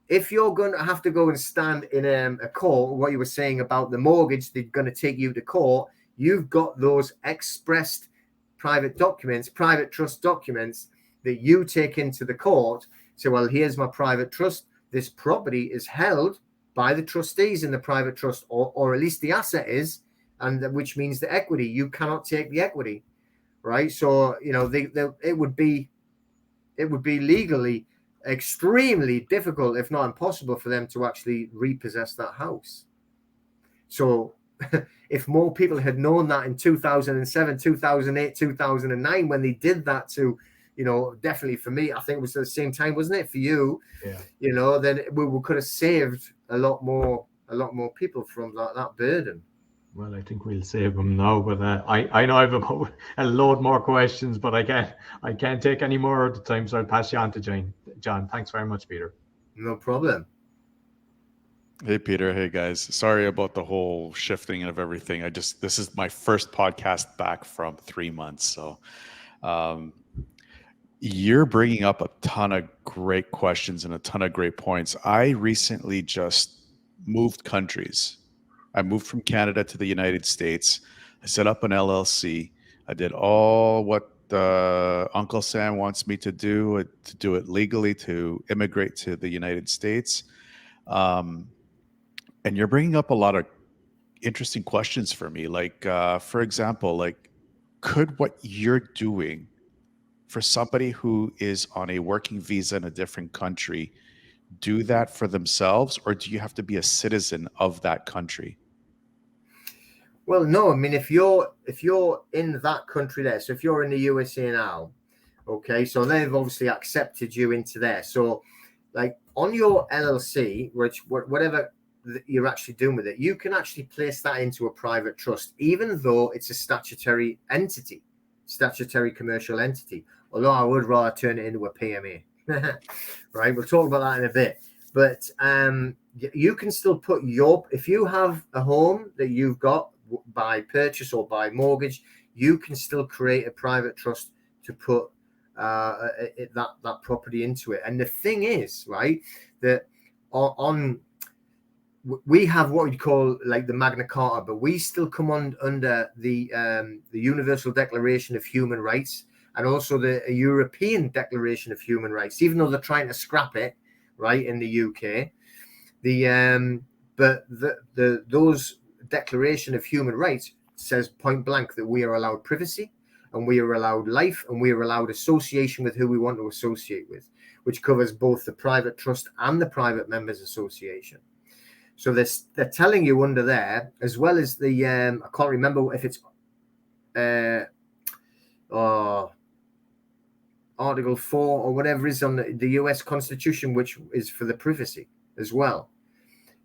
S2: if you're going to have to go and stand in a court, what you were saying about the mortgage, they're going to take you to court, you've got those expressed private documents, private trust documents that you take into the court. So, well, here's my private trust. This property is held by the trustees in the private trust, or at least the asset is, and which means the equity. You cannot take the equity, right? So, it would be legally extremely difficult, if not impossible, for them to actually repossess that house. So if more people had known that in 2007, 2008, 2009, when they did that to, definitely for me, I think it was at the same time, wasn't it, for you? Yeah. Then we could have saved a lot more people from that burden.
S1: Well, I think we'll save them now. But I know I've about a load more questions, but I can't take any more of the time, so I'll pass you on to John. John, thanks very much, Peter.
S2: No problem.
S3: Hey, Peter. Hey, guys. Sorry about the whole shifting of everything. This is my first podcast back from 3 months. So you're bringing up a ton of great questions and a ton of great points. I recently just moved countries. I moved from Canada to the United States. I set up an LLC. I did all what Uncle Sam wants me to do it legally, to immigrate to the United States. And you're bringing up a lot of interesting questions for me. Like, for example, like, could what you're doing for somebody who is on a working visa in a different country do that for themselves, or do you have to be a citizen of that country?
S2: Well, no. I mean, if you're in that country there, so if you're in the USA now, okay, so they've obviously accepted you into there. So, like on your LLC, whatever you're actually doing with it, you can actually place that into a private trust, even though it's a statutory entity, statutory commercial entity. Although I would rather turn it into a PMA, right? We'll talk about that in a bit. But you can still put if you have a home that you've got by purchase or by mortgage, you can still create a private trust to put that property into it. And the thing is, right, that we have what we call like the Magna Carta, but we still come under the Universal Declaration of Human Rights and also the European Declaration of Human Rights, even though they're trying to scrap it, right, in the UK. But those Declaration of Human Rights says point blank that we are allowed privacy and we are allowed life and we are allowed association with who we want to associate with, which covers both the private trust and the private members association. So they're telling you under there, as well as the I can't remember if it's Article 4 or whatever is on the US Constitution, which is for the privacy as well.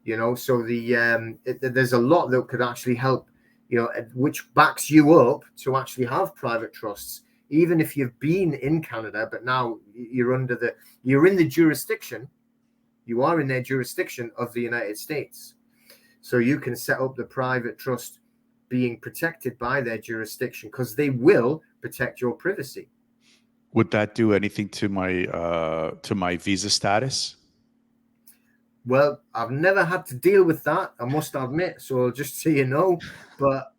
S2: You know, so there's a lot that could actually help, you know, which backs you up to actually have private trusts, even if you've been in Canada, but now you're in the jurisdiction. You are in their jurisdiction of the United States. So you can set up the private trust being protected by their jurisdiction because they will protect your privacy.
S3: Would that do anything to my visa status?
S2: Well, I've never had to deal with that, I must admit. So just so you know, but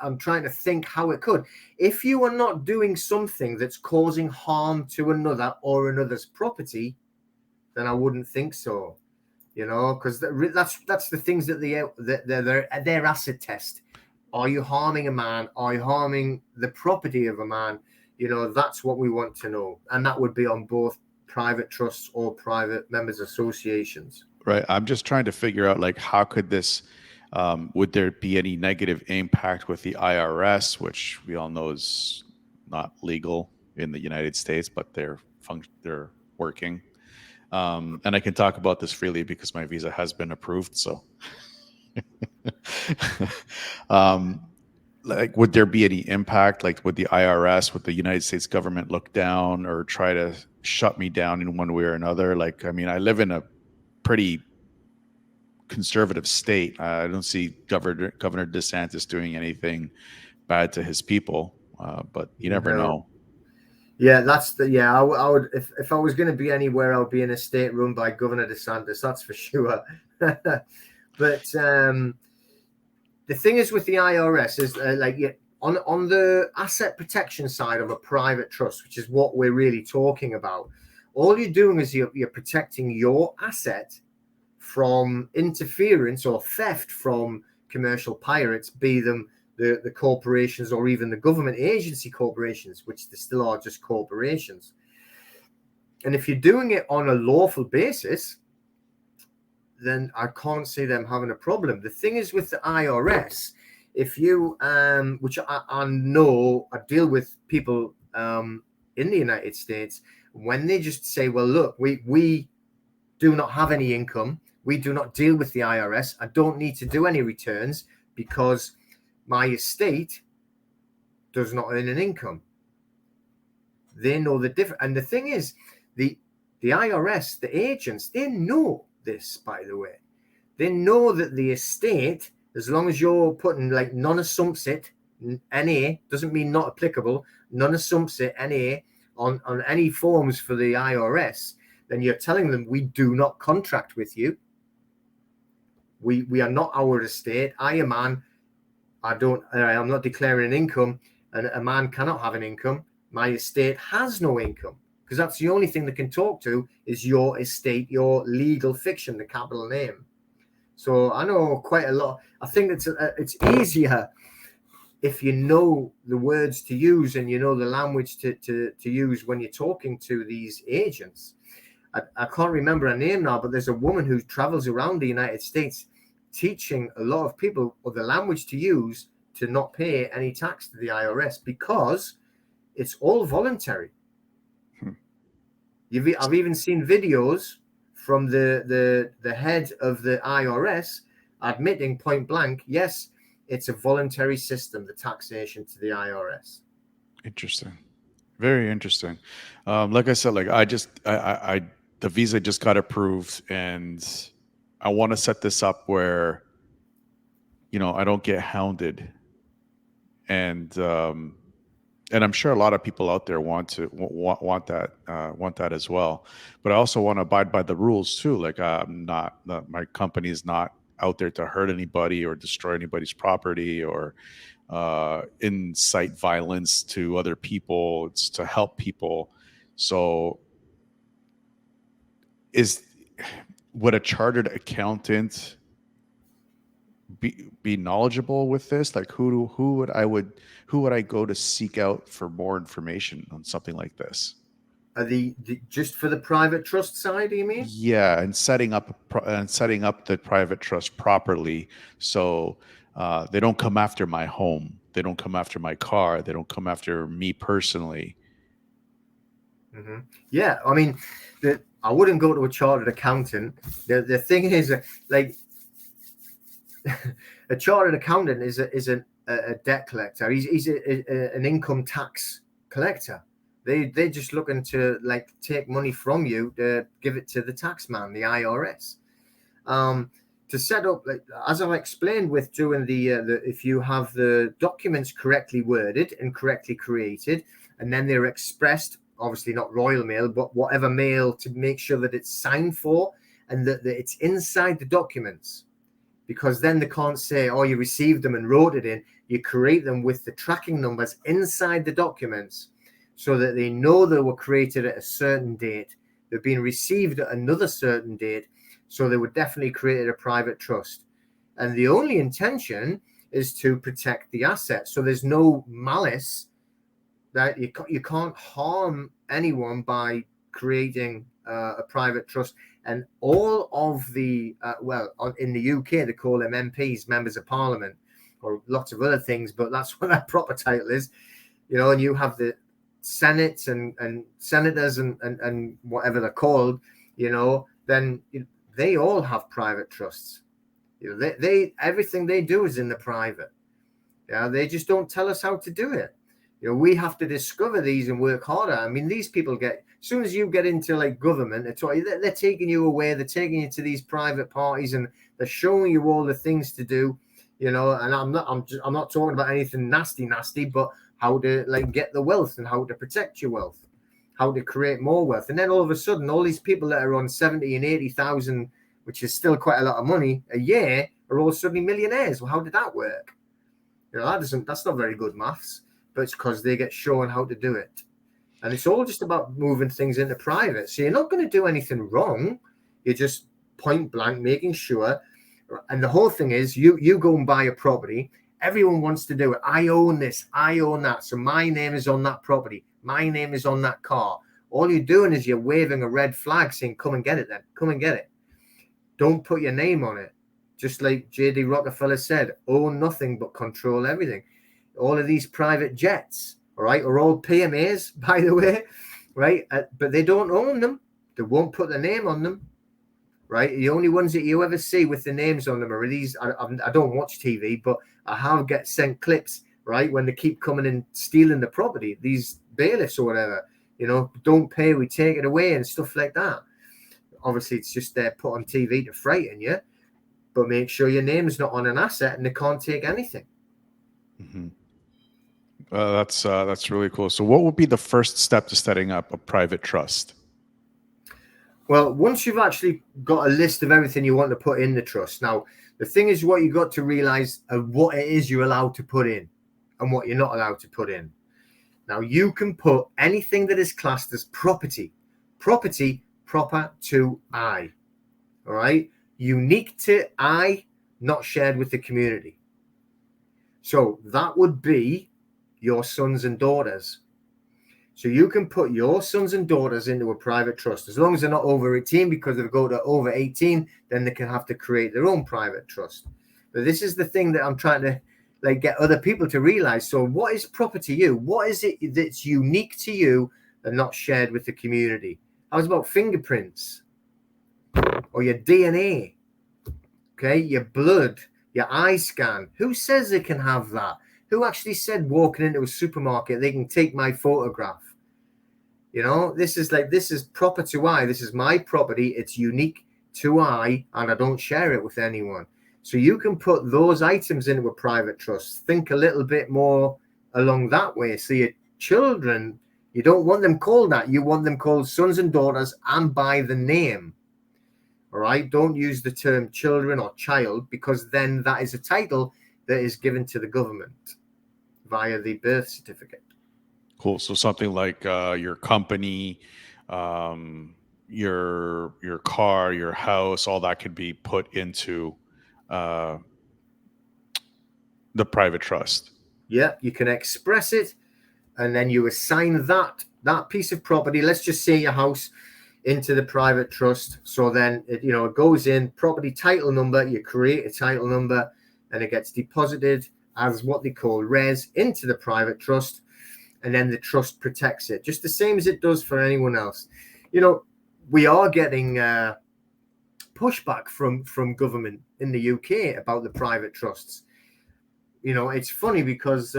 S2: I'm trying to think how it could. If you are not doing something that's causing harm to another or another's property, then I wouldn't think so. You know, because that's the things that their asset test. Are you harming a man? Are you harming the property of a man? You know, that's what we want to know, and that would be on both private trusts or private members associations.
S3: Right. I'm just trying to figure out, like, how could this, would there be any negative impact with the IRS, which we all know is not legal in the United States, but they're working. And I can talk about this freely because my visa has been approved. So, like, would there be any impact? Like, would the IRS, would the United States government look down or try to shut me down in one way or another? Like, I mean, I live in a pretty conservative state. I don't see Governor DeSantis doing anything bad to his people, but you never know.
S2: Yeah, I would if I was going to be anywhere, I would be in a state run by Governor DeSantis. That's for sure. But the thing is with the IRS is on the asset protection side of a private trust, which is what we're really talking about. All you're doing is you're protecting your asset from interference or theft from commercial pirates, be them the corporations or even the government agency corporations, which they still are just corporations. And if you're doing it on a lawful basis, then I can't see them having a problem. The thing is with the IRS, if you, which I know, I deal with people in the United States, when they just say, well, look, we do not have any income. We do not deal with the IRS. I don't need to do any returns because my estate does not earn an income. They know the difference. And the thing is, the IRS, the agents, they know this, by the way. They know that the estate, as long as you're putting like non-assumpsit, NA, doesn't mean not applicable, non-assumpsit, NA, on any forms for the IRS, then you're telling them we do not contract with you. We are not our estate. I, a man, I'm not declaring an income, and a man cannot have an income. My estate has no income, because that's the only thing they can talk to is your estate, your legal fiction, the capital name. So I know quite a lot. I think it's easier if you know the words to use and you know the language to use when you're talking to these agents. I can't remember her name now, but there's a woman who travels around the United States teaching a lot of people the language to use to not pay any tax to the IRS, because it's all voluntary. I've even seen videos from the head of the IRS admitting point blank, yes, it's a voluntary system, the taxation to the IRS.
S3: Interesting. Very interesting. Like I said, like I the visa just got approved, and I want to set this up where, I don't get hounded, and I'm sure a lot of people out there want that as well. But I also want to abide by the rules too. Like my company is not out there to hurt anybody or destroy anybody's property or incite violence to other people. It's to help people. So would a chartered accountant be knowledgeable with this? Like who would I go to seek out for more information on something like this?
S2: Just for the private trust side, you mean?
S3: Yeah, and setting up the private trust properly, so they don't come after my home, they don't come after my car, they don't come after me personally.
S2: Mm-hmm. Yeah, I mean, I wouldn't go to a chartered accountant. The thing is, like, a chartered accountant is a debt collector. He's an income tax collector. They're just looking to like take money from you to give it to the tax man, the IRS. To set up, like, as I explained with doing the if you have the documents correctly worded and correctly created, and then they're expressed, obviously not Royal Mail, but whatever mail, to make sure that it's signed for and that it's inside the documents. Because then they can't say, oh, you received them and wrote it in. You create them with the tracking numbers inside the documents so that they know they were created at a certain date. They've been received at another certain date. So they were definitely created a private trust. And the only intention is to protect the asset. So there's no malice, that you can't harm anyone by creating a private trust. And all of the, in the UK, they call them MPs, members of parliament, or lots of other things, but that's what that proper title is, and you have the Senate and senators and whatever they're called, then they all have private trusts. They everything they do is in the private. Yeah, they just don't tell us how to do it. We have to discover these and work harder. I mean, these people as soon as you get into like government, they're taking you away. They're taking you to these private parties and they're showing you all the things to do, and I'm not talking about anything nasty, but how to like get the wealth and how to protect your wealth, how to create more wealth. And then all of a sudden, all these people that are on 70 and 80,000, which is still quite a lot of money a year, are all suddenly millionaires. Well, how did that work? That's not very good maths. But it's because they get shown how to do it. And it's all just about moving things into private. So you're not going to do anything wrong. You're just point blank making sure. And the whole thing is you go and buy a property. Everyone wants to do it. I own this. I own that. So my name is on that property. My name is on that car. All you're doing is you're waving a red flag saying, come and get it then. Come and get it. Don't put your name on it. Just like J.D. Rockefeller said, own nothing but control everything. All of these private jets, all right, are all PMAs, by the way, right? But they don't own them. They won't put their name on them. right? The only ones that you ever see with the names on them are these. I don't watch TV, but I have get sent clips, right, when they keep coming and stealing the property, these bailiffs or whatever, you know, don't pay, we take it away and stuff like that. Obviously, it's just there put on TV to frighten you, but make sure your name's not on an asset and they can't take anything.
S3: Mm-hmm. That's really cool. So what would be the first step to setting up a private trust?
S2: Well, once you've actually got a list of everything you want to put in the trust, now the thing is what you got to realize of what it is you're allowed to put in and what you're not allowed to put in. Now you can put anything that is classed as property proper to I, all right, unique to I, not shared with the community. So that would be your sons and daughters. So you can put your sons and daughters into a private trust as long as they're not over 18, because if they go to over 18, then they can have to create their own private trust. But this is the thing that I'm trying to like get other people to realize. So what is proper to you? What is it that's unique to you and not shared with the community? How's about fingerprints or your DNA? Okay, your blood, your eye scan. Who says they can have that? Who actually said walking into a supermarket they can take my photograph? You know, this is proper to I. This is my property. It's unique to I, and I don't share it with anyone. So you can put those items into a private trust. Think a little bit more along that way. So your children, you don't want them called that. You want them called sons and daughters and by the name. All right. Don't use the term children or child, because then that is a title that is given to the government via the birth certificate.
S3: Cool. So something like your company, your car, your house, all that could be put into the private trust.
S2: Yeah, you can express it, and then you assign that piece of property. Let's just say your house into the private trust. So then it goes in property title number. You create a title number, and it gets deposited as what they call res into the private trust. And then the trust protects it, just the same as it does for anyone else. You know, we are getting pushback from government in the UK about the private trusts. You know, it's funny because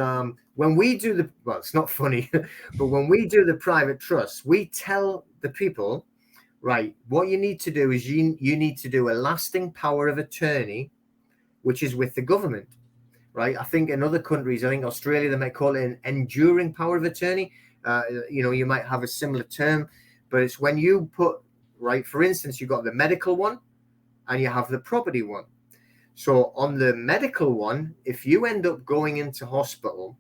S2: when we do it's not funny, but when we do the private trusts, we tell the people, right, what you need to do is you need to do a lasting power of attorney, which is with the government. Right, I think in other countries, I think Australia, they might call it an enduring power of attorney. You might have a similar term, but it's when you put, right, for instance, you've got the medical one and you have the property one. So on the medical one, if you end up going into hospital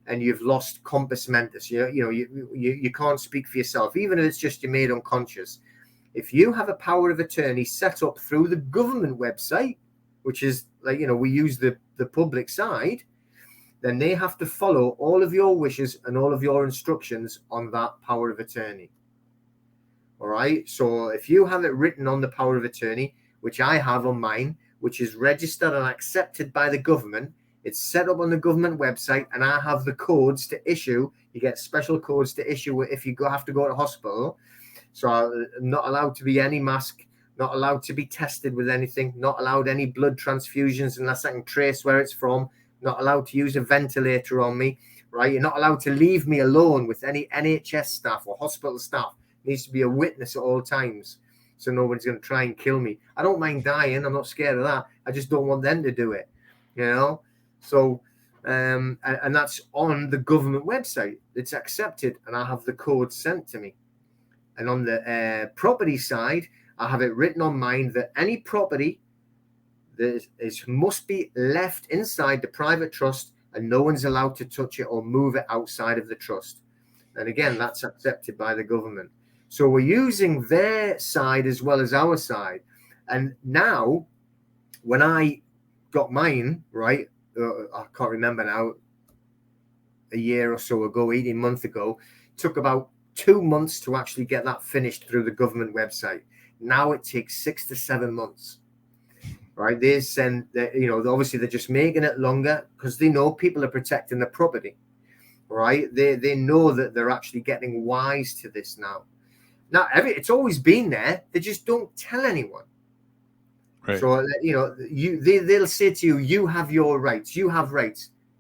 S2: and you've lost compos mentis, you can't speak for yourself, even if it's just you're made unconscious. If you have a power of attorney set up through the government website, which is we use the public side, then they have to follow all of your wishes and all of your instructions on that power of attorney. All right. So if you have it written on the power of attorney, which I have on mine, which is registered and accepted by the government, it's set up on the government website, and I have the codes to issue. You get special codes to issue if you have to go to hospital. So I'm not allowed to be any mask, not allowed to be tested with anything, not allowed any blood transfusions unless I can trace where it's from, not allowed to use a ventilator on me, right? You're not allowed to leave me alone with any NHS staff or hospital staff. It needs to be a witness at all times, so nobody's going to try and kill me. I don't mind dying. I'm not scared of that. I just don't want them to do it, So, and that's on the government website. It's accepted, and I have the code sent to me. And on the property side, I have it written on mine that any property that must be left inside the private trust, and no one's allowed to touch it or move it outside of the trust. And again, that's accepted by the government. So we're using their side as well as our side. And now, when I got mine, right, I can't remember now, a year or so ago, 18 months ago, took about 2 months to actually get that finished through the government website. Now it takes 6 to 7 months, right? They send, obviously they're just making it longer because they know people are protecting the property, right? They know that they're actually getting wise to this now. Now, it's always been there. They just don't tell anyone.
S3: Right.
S2: So they'll say to you, you have your rights,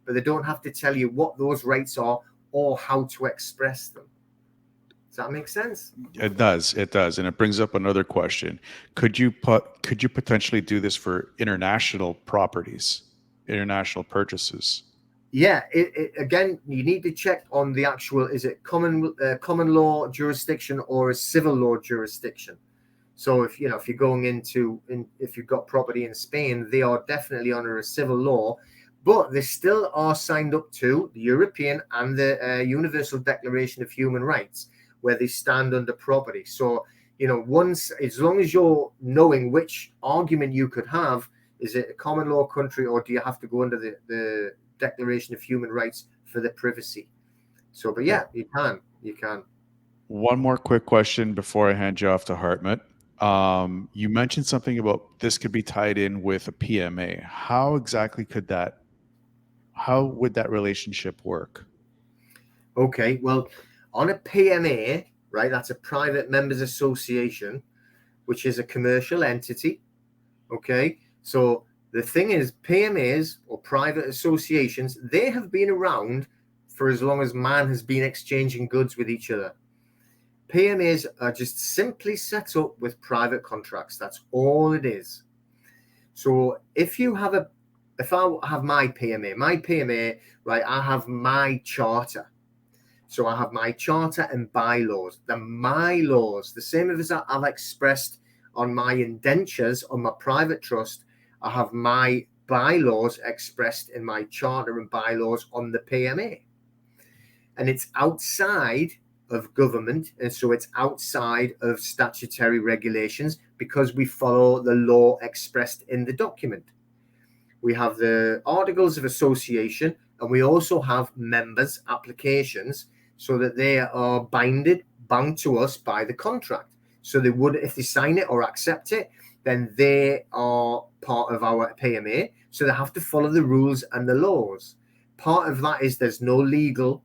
S2: but they don't have to tell you what those rights are or how to express them. Does that make sense?
S3: It does, and it brings up another question. Could you potentially do this for international properties, international purchases?
S2: Yeah. Again, you need to check on the actual. Is it common law jurisdiction or a civil law jurisdiction? So if you're going if you've got property in Spain, they are definitely under a civil law, but they still are signed up to the European and the Universal Declaration of Human Rights, where they stand under property. So, as long as you're knowing which argument you could have, is it a common law country or do you have to go under the Declaration of Human Rights for the privacy? So, but yeah, you can.
S3: One more quick question before I hand you off to Hartmut. You mentioned something about this could be tied in with a PMA. How would that relationship work?
S2: Okay, well, on a PMA, right, that's a private members association, which is a commercial entity. Okay, so the thing is, PMAs or private associations, they have been around for as long as man has been exchanging goods with each other. PMAs are just simply set up with private contracts. That's all it is. So if I have my PMA, right, I have my charter. So I have my charter and bylaws. My laws, the same as I've expressed on my indentures on my private trust, I have my bylaws expressed in my charter and bylaws on the PMA. And it's outside of government, and so it's outside of statutory regulations because we follow the law expressed in the document. We have the Articles of Association, and we also have members' applications so that they are bound to us by the contract. So they would, if they sign it or accept it, then they are part of our PMA. So they have to follow the rules and the laws. Part of that is there's no legal,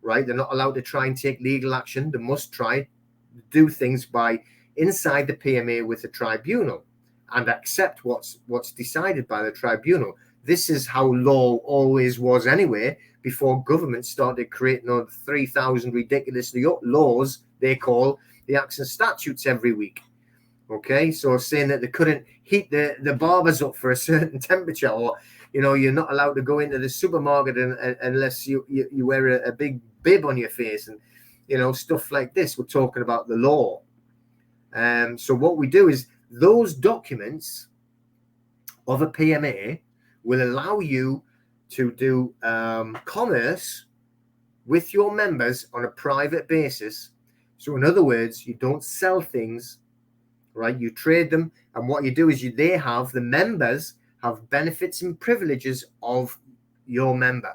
S2: right? They're not allowed to try and take legal action. They must try to do things by inside the PMA with the tribunal and accept what's decided by the tribunal. This is how law always was anyway, before government started creating on 3,000 ridiculous laws they call the acts and statutes every week. Okay, so saying that they couldn't heat the barbers up for a certain temperature, or you're not allowed to go into the supermarket unless you wear a big bib on your face, and stuff like this. We're talking about the law. So what we do is those documents of a PMA will allow you to do commerce with your members on a private basis. So in other words, you don't sell things, right? You trade them, and what you do is the members have benefits and privileges of your member,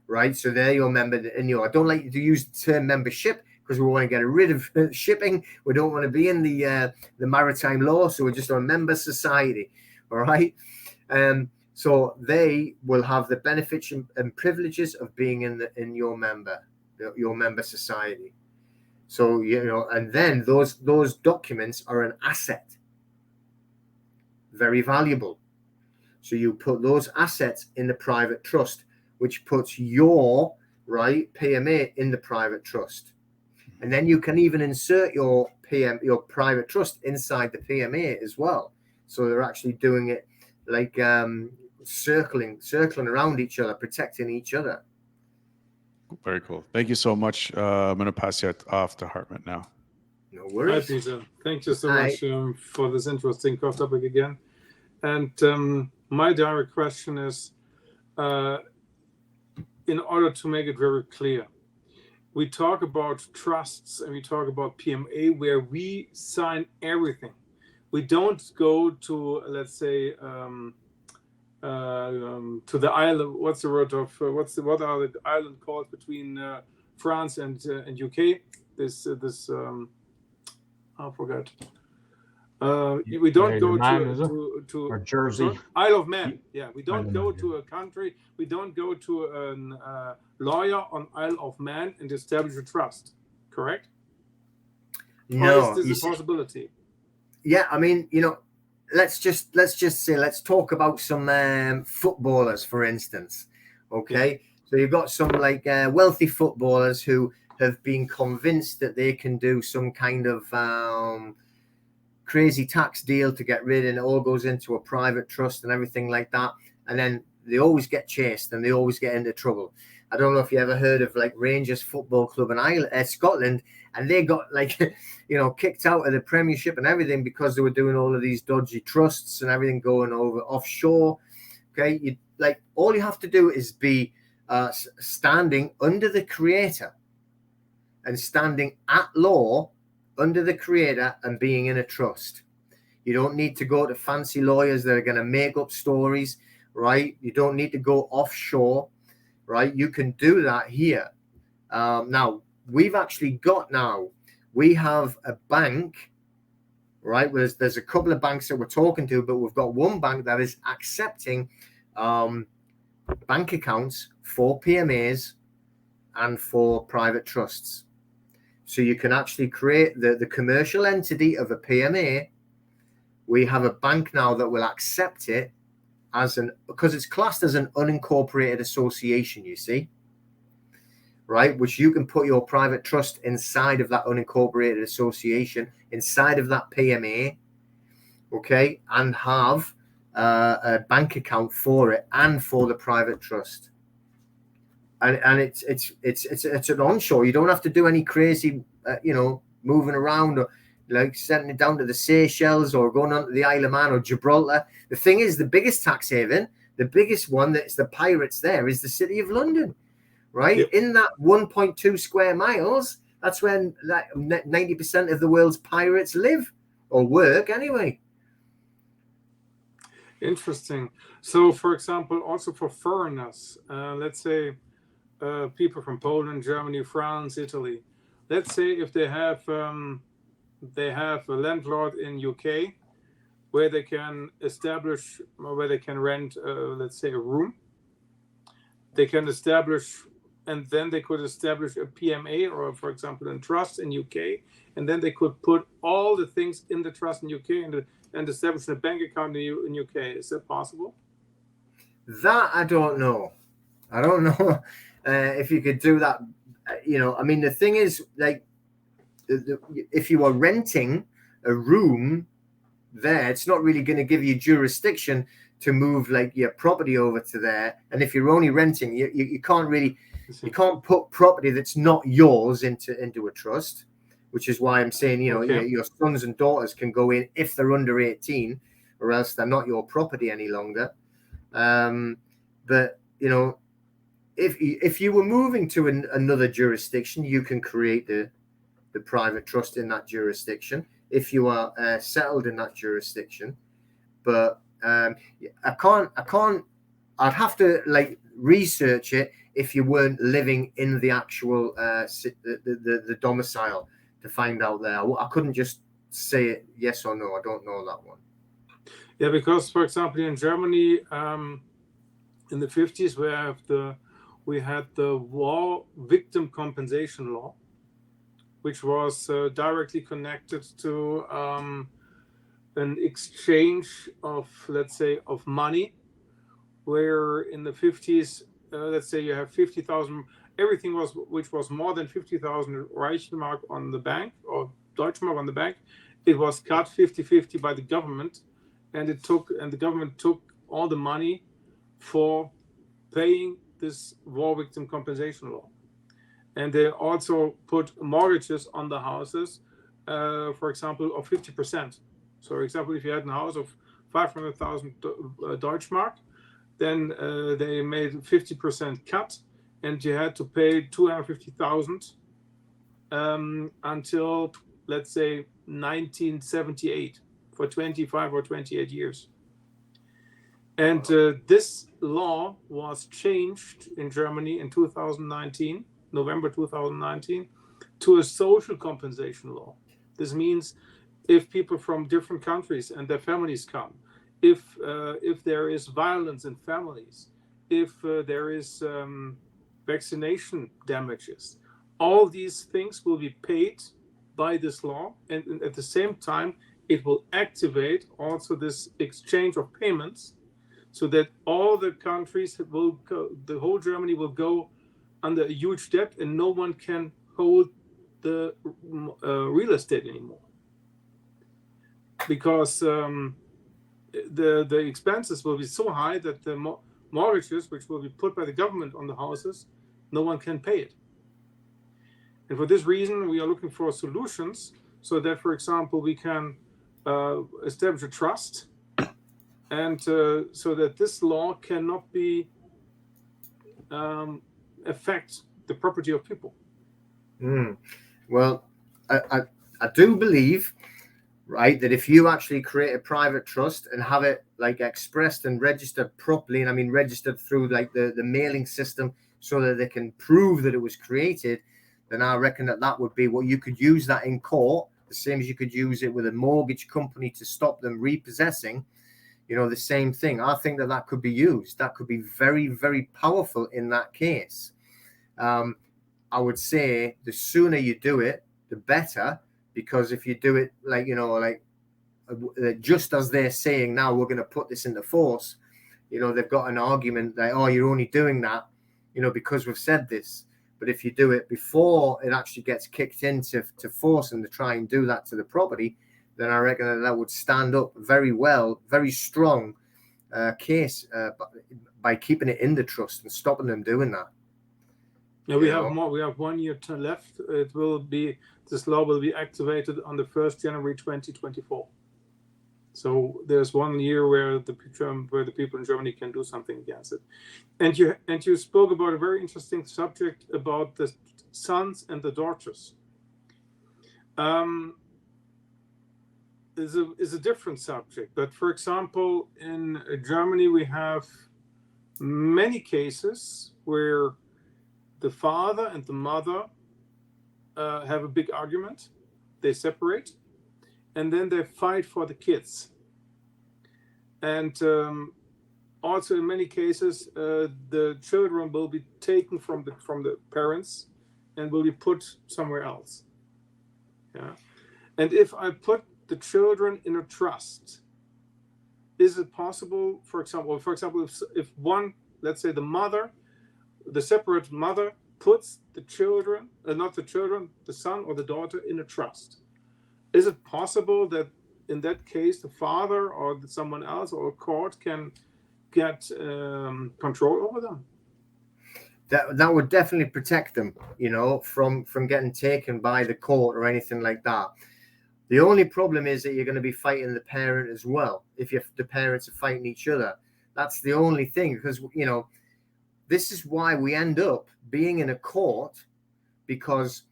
S2: right? So they're your member, and I don't like to use the term membership because we want to get rid of shipping. We don't want to be in the maritime law, so we're just on member society, all right? So they will have the benefits and privileges of being in your member society. So and then those documents are an asset, very valuable. So you put those assets in the private trust, which puts your PMA in the private trust, and then you can even insert your private trust inside the PMA as well. So they're actually doing it like circling around each other, protecting each other.
S3: Very cool. Thank you so much. I'm going to pass you off to Hartmut now.
S2: No worries.
S4: Hi, Peter. Thank you so much for this interesting topic again. And my direct question is, in order to make it very clear, we talk about trusts and we talk about PMA where we sign everything. We don't go to, let's say, to the island. What's the word of what are the island called between France and UK? I forgot. We don't go to
S1: or Jersey,
S4: Isle of Man. Yeah, we don't go to a country. We don't go to a lawyer on Isle of Man and establish a trust. Correct?
S2: No,
S4: or is this a possibility?
S2: Yeah, I mean, let's just say, let's talk about some footballers, for instance. Okay, so you've got some like wealthy footballers who have been convinced that they can do some kind of crazy tax deal to get rid, and it all goes into a private trust and everything like that, and then they always get chased and they always get into trouble. I don't know if you ever heard of like Rangers Football Club in Scotland, and they got like, you know, kicked out of the Premiership and everything because they were doing all of these dodgy trusts and everything going over offshore. Okay, you like all you have to do is be standing under the creator and standing at law under the creator and being in a trust. You don't need to go to fancy lawyers that are going to make up stories, right? You don't need to go offshore, right? You can do that here. Now, we have a bank, right? There's a couple of banks that we're talking to, but we've got one bank that is accepting bank accounts for PMAs and for private trusts. So you can actually create the commercial entity of a PMA. We have a bank now that will accept it because it's classed as an unincorporated association, you see, right? Which you can put your private trust inside of that unincorporated association, inside of that PMA, okay, and have a bank account for it and for the private trust. And it's an onshore. You don't have to do any crazy, moving around or like sending it down to the Seychelles or going on to the Isle of Man or Gibraltar. The thing is, the biggest tax haven, the biggest one that's the pirates there is the City of London, right? Yep. In that 1.2 square miles, that's when 90% of the world's pirates live or work anyway.
S4: Interesting. So, for example, also for foreigners, let's say people from Poland, Germany, France, Italy. Let's say if they have a landlord in UK where they can establish, where they can rent, let's say, a room. They can establish, and then they could establish a PMA or, for example, a trust in UK, and then they could put all the things in the trust in UK and establish a bank account in UK. Is that possible?
S2: That I don't know. I don't know if you could do that. I mean, the thing is, like, if you are renting a room there, it's not really going to give you jurisdiction to move like your property over to there. And if you're only renting, you can't really, you can't put property that's not yours into a trust, which is why I'm saying, your sons and daughters can go in if they're under 18, or else they're not your property any longer. But if you were moving to another jurisdiction, you can create the private trust in that jurisdiction if you are settled in that jurisdiction. But I'd have to like research it if you weren't living in the actual the domicile to find out there. I couldn't just say it yes or no. I don't know that one.
S4: Yeah, because for example in Germany in the 50s we had the war victim compensation law, which was directly connected to an exchange of, let's say, of money, where in the 50s, let's say you have 50,000, everything which was more than 50,000 Reichsmark on the bank or Deutschmark on the bank, it was cut 50-50 by the government, and the government took all the money for paying this war victim compensation law. And they also put mortgages on the houses, for example, of 50%. So, for example, if you had a house of 500,000 Deutschmark, then they made 50% cut, and you had to pay 250,000 until, let's say, 1978 for 25 or 28 years. And this law was changed in Germany in 2019. November 2019, to a social compensation law. This means if people from different countries and their families come, if there is violence in families, if there is vaccination damages, all these things will be paid by this law, and at the same time it will activate also this exchange of payments, so that all the countries will go, the whole Germany will go under a huge debt, and no one can hold the real estate anymore, because the expenses will be so high that the mortgages, which will be put by the government on the houses, no one can pay it. And for this reason, we are looking for solutions so that, for example, we can establish a trust, and so that this law cannot be affect the property of people.
S2: Well, I do believe, right, that if you actually create a private trust and have it like expressed and registered properly, and I mean registered through like the mailing system so that they can prove that it was created, then I reckon that would be what you could use that in court, the same as you could use it with a mortgage company to stop them repossessing. You know, the same thing. I think that could be used. That could be very, very powerful in that case. I would say the sooner you do it, the better, because if you do it like, you know, like just as they're saying now, we're going to put this into force, you know, they've got an argument that, oh, you're only doing that, you know, because we've said this. But if you do it before it actually gets kicked into force and to try and do that to the property, then I reckon that would stand up very well, very strong case by keeping it in the trust and stopping them doing that.
S4: Yeah, we have more. We have 1 year left. It will be, this law will be activated on the 1st January 2024. So there's 1 year where the people in Germany can do something against it. And you spoke about a very interesting subject about the sons and the daughters. Is a different subject, but for example, in Germany we have many cases where the father and the mother have a big argument, they separate, and then they fight for the kids. And also in many cases, the children will be taken from the parents and will be put somewhere else. Yeah. And if I put the children in a trust, is it possible, for example, if one, let's say the separate mother puts the children, the son or the daughter in a trust, is it possible that in that case the father or someone else or a court can get control over them?
S2: That would definitely protect them, you know, from getting taken by the court or anything like that. The only problem is that you're going to be fighting the parent as well. If the parents are fighting each other, that's the only thing, because, you know, this is why we end up being in a court, because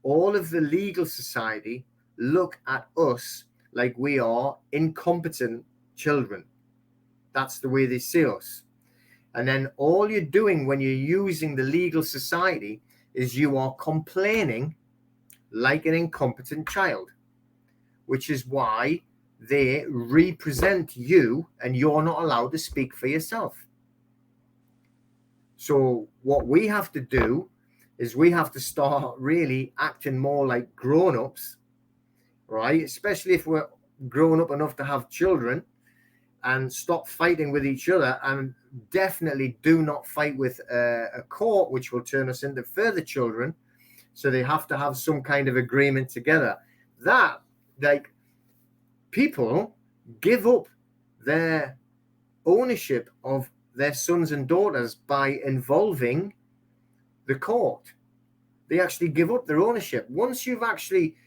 S2: all of the legal society look at us like we are incompetent children. That's the way they see us. And then all you're doing when you're using the legal society is you are complaining like an incompetent child, which is why they represent you and you're not allowed to speak for yourself. So what we have to do is we have to start really acting more like grown-ups, right? Especially if we're grown up enough to have children, and stop fighting with each other, and definitely do not fight with a court, which will turn us into further children. So they have to have some kind of agreement together. That, like, people give up their ownership of their sons and daughters by involving the court. They actually give up their ownership. Once you've actually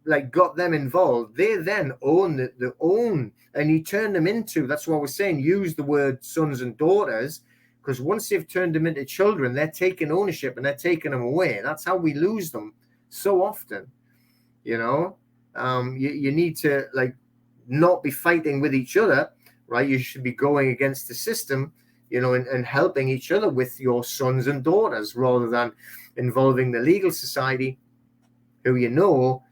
S2: like got them involved, they then own the own, and you turn them into, that's why we're saying use the word sons and daughters, because once they've turned them into children, they're taking ownership and they're taking them away. That's how we lose them so often. You know, you need to like not be fighting with each other, right? You should be going against the system, you know, and helping each other with your sons and daughters, rather than involving the legal society, who, you know,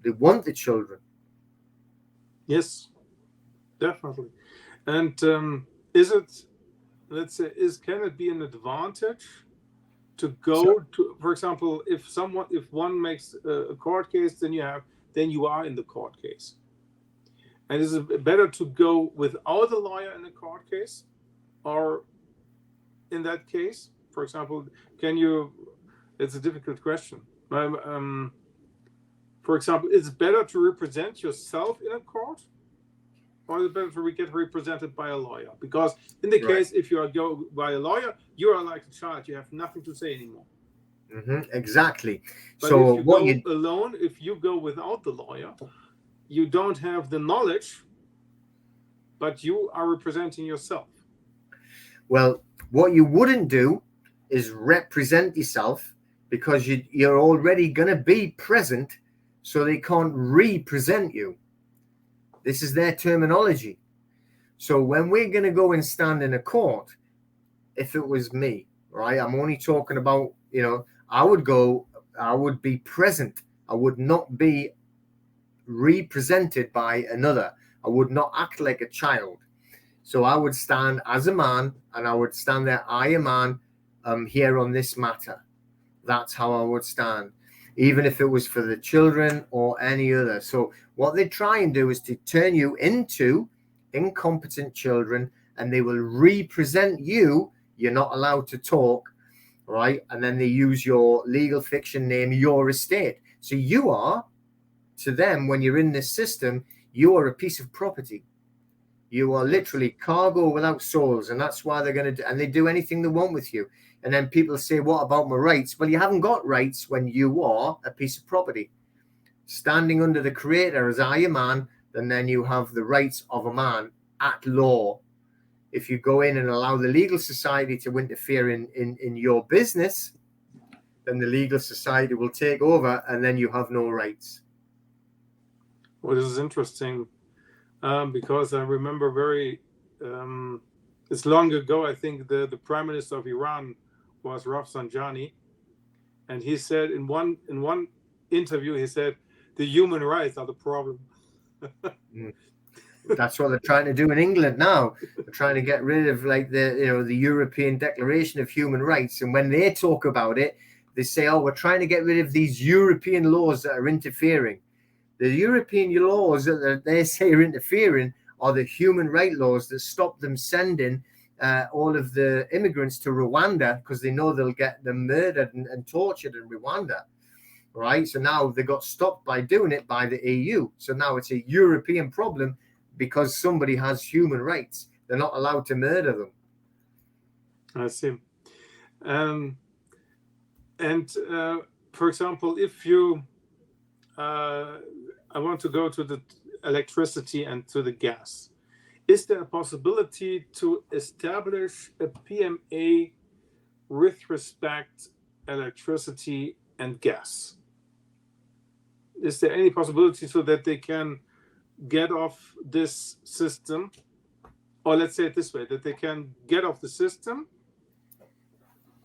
S2: they want the children.
S4: Yes, definitely. And is it, let's say, can it be an advantage to go to, for example, if one makes a court case, then you have then you are in the court case. And is it better to go without a lawyer in a court case, or in that case, for example, it's a difficult question. For example, is it better to represent yourself in a court, or is it better to get represented by a lawyer? Because in the case, if you go by a lawyer, you are like a child. You have nothing to say anymore.
S2: Exactly.
S4: But
S2: So
S4: if you go alone, if you go without the lawyer, you don't have the knowledge, but you are representing yourself.
S2: Well, what you wouldn't do is represent yourself, because you're already going to be present, so they can't represent you. This is their terminology. So when we're going to go and stand in a court, if it was me, right, I'm only talking about, I would be present. I would not be represented by another. I would not act like a child. So I would stand as a man, and I would stand there, I am man, here on this matter. That's how I would stand, even if it was for the children or any other. So what they try and do is to turn you into incompetent children, and they will represent you. You're not allowed to talk, right? And then they use your legal fiction name, your estate. So you are, to them, when you're in this system, you are a piece of property. You are literally cargo without souls, and that's why they're going to do, and they do anything they want with you. And then people say, what about my rights? Well, you haven't got rights when you are a piece of property. Standing under the creator as I am man, and then you have the rights of a man at law. If you go in and allow the legal society to interfere in your business, then the legal society will take over, and then you have no rights.
S4: Well, this is interesting, because I remember it's long ago, I think the Prime Minister of Iran was Rafsanjani, and he said in one interview, he said, the human rights are the problem.
S2: That's what they're trying to do in England now. They're trying to get rid of the European Declaration of Human Rights. And when they talk about it, they say, oh, we're trying to get rid of these European laws that are interfering. The European laws that they say are interfering are the human rights laws that stop them sending all of the immigrants to Rwanda, because they know they'll get them murdered and tortured in Rwanda. Right. So now they got stopped by doing it by the EU. So now it's a European problem, because somebody has human rights. They're not allowed to murder them.
S4: I see. For example, if you, I want to go to the electricity and to the gas. Is there a possibility to establish a PMA with respect electricity and gas? Is there any possibility so that they can get off this system? Or let's say it this way, that they can get off the system.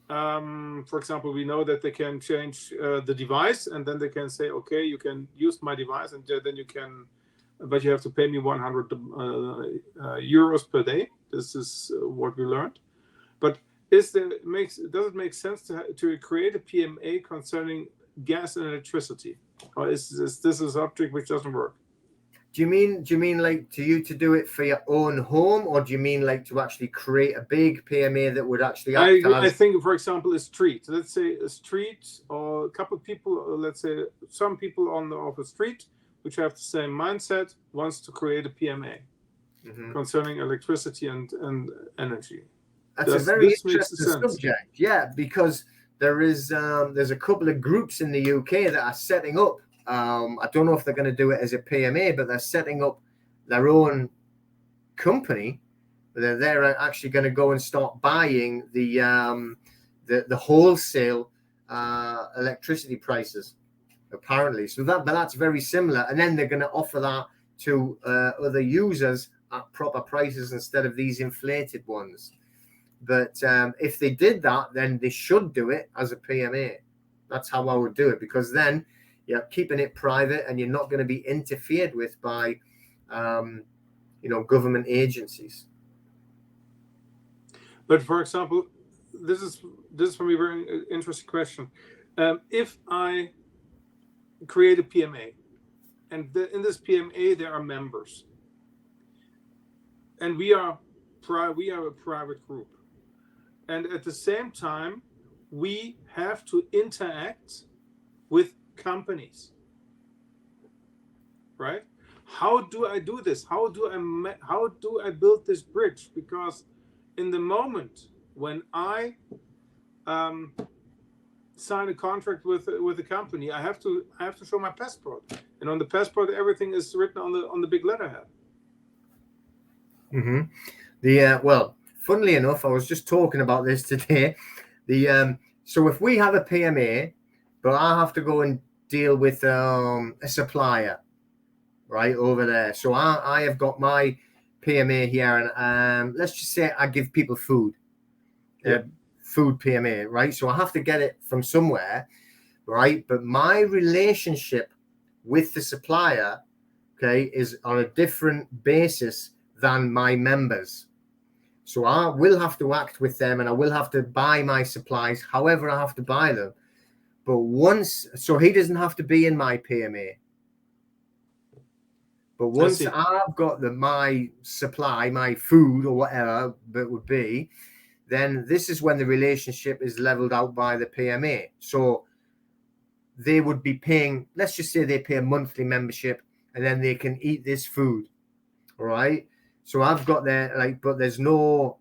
S4: For example, we know that they can change the device, and then they can say, okay, you can use my device, and then you can, but you have to pay me 100 euros per day. This is what we learned. But does it make sense to create a PMA concerning gas and electricity? Or is this a subject which doesn't work?
S2: Do you mean like to do it for your own home, or do you mean like to actually create a big PMA that would actually act
S4: I think, for example, a street. Let's say a street, or a couple of people, or let's say some people on the street which have the same mindset wants to create a PMA concerning electricity and energy.
S2: That's a very interesting subject. Yeah, because there's a couple of groups in the UK that are setting up. I don't know if they're going to do it as a PMA, but they're setting up their own company. They're actually going to go and start buying the wholesale electricity prices, apparently. So that's very similar. And then they're going to offer that to other users at proper prices instead of these inflated ones. But if they did that, then they should do it as a PMA. That's how I would do it, because then you're keeping it private and you're not going to be interfered with by, government agencies.
S4: But for example, this is for me a very interesting question. If I create a PMA and in this PMA there are members, and we are a private group, and at the same time we have to interact with companies, right? How do I do this? How do I build this bridge? Because in the moment when I sign a contract with a company, I have to show my passport, and on the passport everything is written on the big letterhead.
S2: Mm-hmm. Well, funnily enough, I was just talking about this today. So if we have a PMA, but I have to go and deal with a supplier, right over there. So I have got my PMA here, and let's just say I give people food. Food PMA, right? So I have to get it from somewhere, right? But my relationship with the supplier, okay, is on a different basis than my members. So I will have to act with them, and I will have to buy my supplies however I have to buy them. But so he doesn't have to be in my PMA. But once I've got my supply, my food or whatever that would be, then this is when the relationship is leveled out by the PMA. So they would be paying, let's just say they pay a monthly membership, and then they can eat this food. All right. So I've got but there's no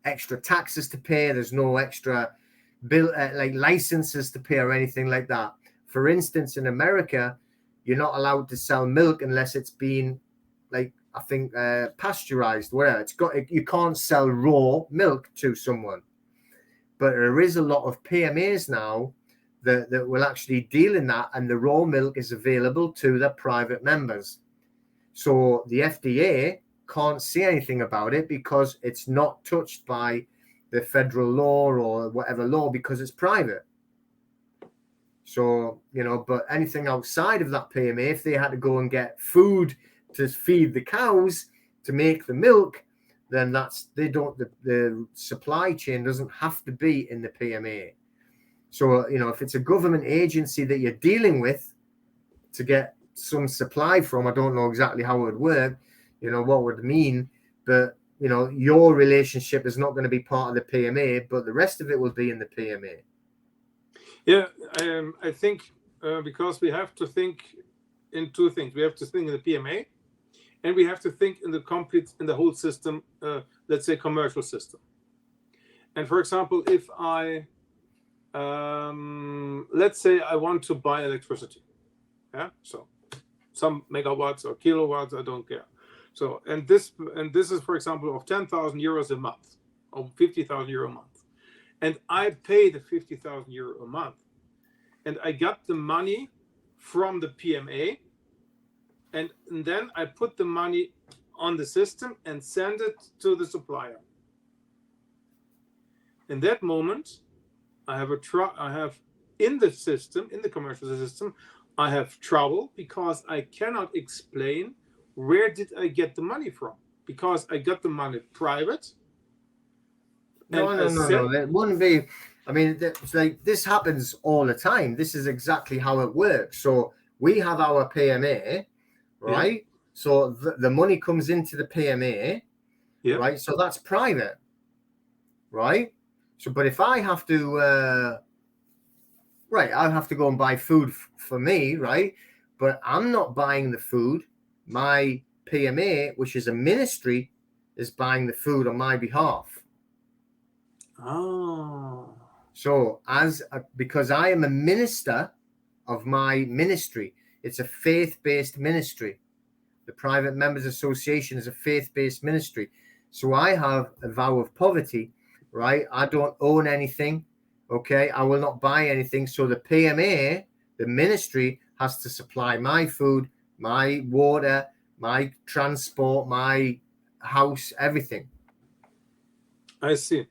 S2: extra taxes to pay. There's no extra licenses to pay or anything like that. For instance, in America, you're not allowed to sell milk unless it's been pasteurized, whatever. You can't sell raw milk to someone. But there is a lot of PMAs now that will actually deal in that, and the raw milk is available to the private members. So the FDA can't say anything about it because it's not touched by the federal law or whatever law, because it's private. So, but anything outside of that PMA, if they had to go and get food to feed the cows to make the milk, then the supply chain doesn't have to be in the PMA. So, if it's a government agency that you're dealing with to get some supply from, I don't know exactly how it would work, what would it mean, but your relationship is not going to be part of the PMA, but the rest of it will be in the PMA.
S4: Yeah, I think because we have to think in two things. We have to think in the PMA, and we have to think in the whole system, let's say commercial system. And for example, if I, let's say I want to buy electricity, so some megawatts or kilowatts, I don't care. So, and this is, for example, of 10,000 euros a month, or 50,000 euro a month. And I pay the 50,000 euro a month, and I got the money from the PMA, and then I put the money on the system and send it to the supplier. In that moment, I have in the system, in the commercial system, I have trouble because I cannot explain where did I get the money from, because I got the money private.
S2: No. That wouldn't be. I mean, this happens all the time. This is exactly how it works. So we have our PMA, right? Yeah. So the money comes into the PMA, right? So that's private, right? So, but if I have to, I'll have to go and buy food for me, right? But I'm not buying the food. My PMA, which is a ministry, is buying the food on my behalf.
S4: Oh.
S2: So because I am a minister of my ministry, it's a faith-based ministry. The Private Members Association is a faith-based ministry. So I have a vow of poverty, right? I don't own anything, okay? I will not buy anything. So the PMA, the ministry, has to supply my food, my water, my transport, my house, everything.
S4: I see.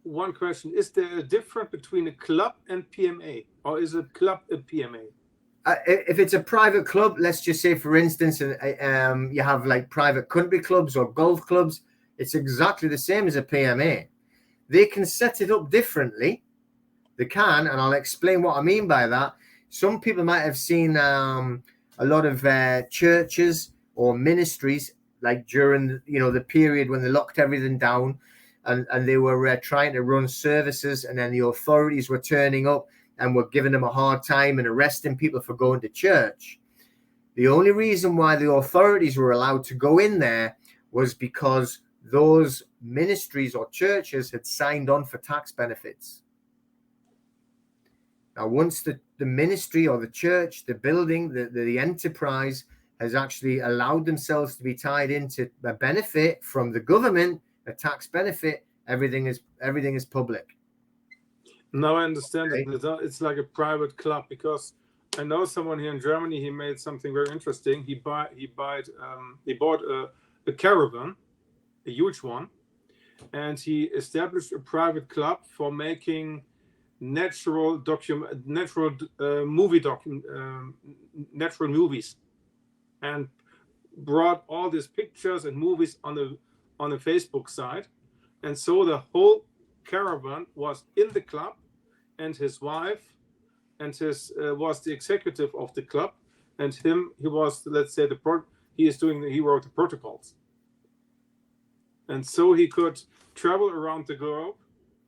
S4: One question, is there a difference between a club and PMA, or is a club a PMA?
S2: If it's a private club, let's just say, for instance, you have like private country clubs or golf clubs, it's exactly the same as a PMA. They can set it up differently. They can, and I'll explain what I mean by that. some people might have seen a lot of churches or ministries, like during the period when they locked everything down, and they were trying to run services, and then the authorities were turning up and were giving them a hard time and arresting people for going to church. The only reason why the authorities were allowed to go in there was because those ministries or churches had signed on for tax benefits. Now, once the ministry or the church, the building, the enterprise has actually allowed themselves to be tied into a benefit from the government, a tax benefit, everything is public.
S4: Now I understand
S2: Okay.
S4: it. It's like a private club, because I know someone here in Germany. He made something very interesting. He bought a caravan, a huge one, and he established a private club for making natural movies, and brought all these pictures and movies on a Facebook site. And so the whole caravan was in the club, and his wife and his was the executive of the club, and he was, let's say, he wrote the protocols, and so he could travel around the globe,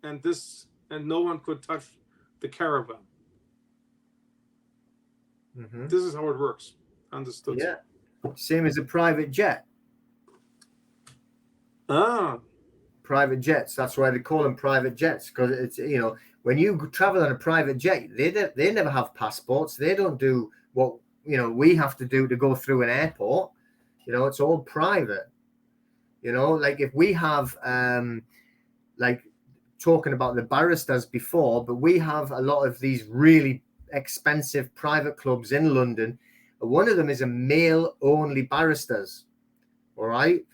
S4: and no one could touch the caravan.
S2: Mm-hmm.
S4: This is how it works. Understood?
S2: Yeah, same as a private jet. Private jets. That's why they call them private jets, because it's when you travel on a private jet, they never have passports. They don't do what we have to do to go through an airport. It's all private. Like if we have like talking about the barristers before, but we have a lot of these really expensive private clubs in London. One of them is a male only barristers. All right.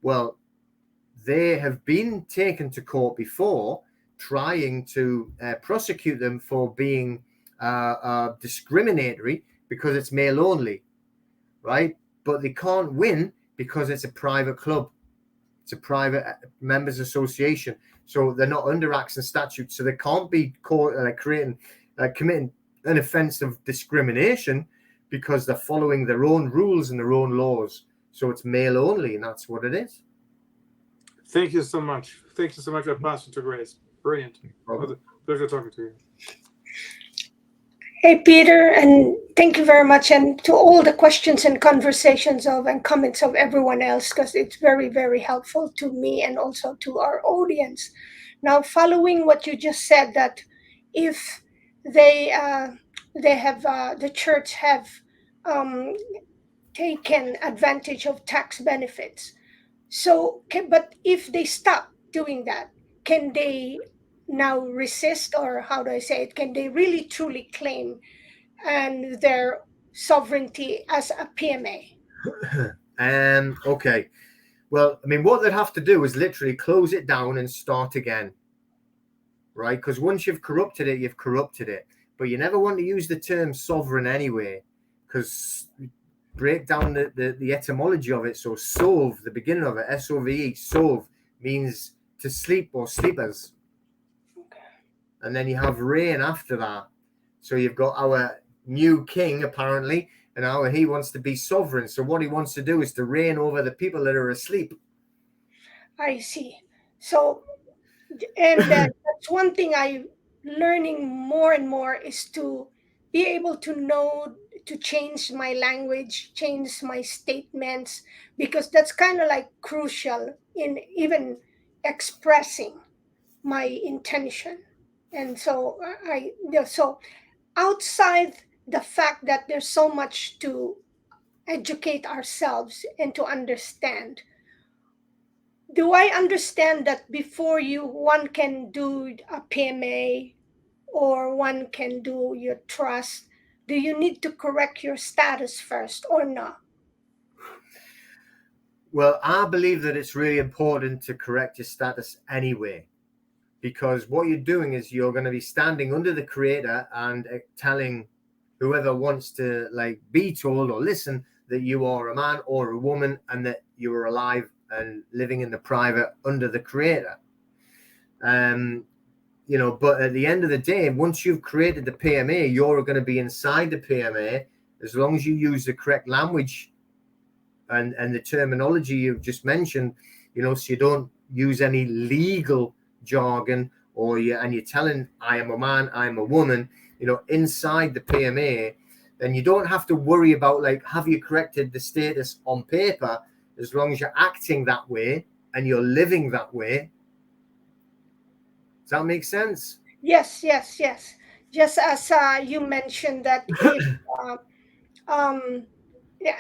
S2: Well, they have been taken to court before, trying to prosecute them for being discriminatory because it's male only, right? But they can't win because it's a private club. It's a private members association. So they're not under acts and statutes. So they can't be committing an offense of discrimination because they're following their own rules and their own laws. So it's male only, and that's what it is.
S4: Thank you so much. Thank you so much. I pass it to Grace. Brilliant. Pleasure talking to you.
S5: Hey, Peter, and thank you very much. And to all the questions and conversations and comments of everyone else, because it's very, very helpful to me and also to our audience. Now, following what you just said, that if the church have taken advantage of tax benefits, but if they stop doing that, can they now resist, or how do I say it? Can they really truly claim their sovereignty as a PMA?
S2: Okay. Well, I mean, what they'd have to do is literally close it down and start again, right? Because once you've corrupted it, you've corrupted it. But you never want to use the term sovereign anyway, because break down the etymology of it. So sove, the beginning of it, S-O-V-E, sove, means to sleep or sleepers.
S5: Okay.
S2: And then you have reign after that. So you've got our new king, apparently, and he wants to be sovereign. So what he wants to do is to reign over the people that are asleep.
S5: I see. So, and that's one thing I'm learning more and more, is to be able to know to change my language, change my statements, because that's kind of like crucial in even expressing my intention. And so so outside the fact that there's so much to educate ourselves and to understand, do I understand that before one can do a PMA or one can do your trust, do you need to correct your status first or not?
S2: Well, I believe that it's really important to correct your status anyway, because what you're doing is you're going to be standing under the creator and telling whoever wants to be told or listen that you are a man or a woman and that you are alive and living in the private under the creator. you know, but at the end of the day, once you've created the PMA, you're going to be inside the PMA as long as you use the correct language and the terminology you've just mentioned, you know, so you don't use any legal jargon and you're telling I am a man, I am a woman, you know, inside the PMA, then you don't have to worry about like, have you corrected the status on paper? As long as you're acting that way and you're living that way. Does that make sense?
S5: Yes. Just as you mentioned that if yeah,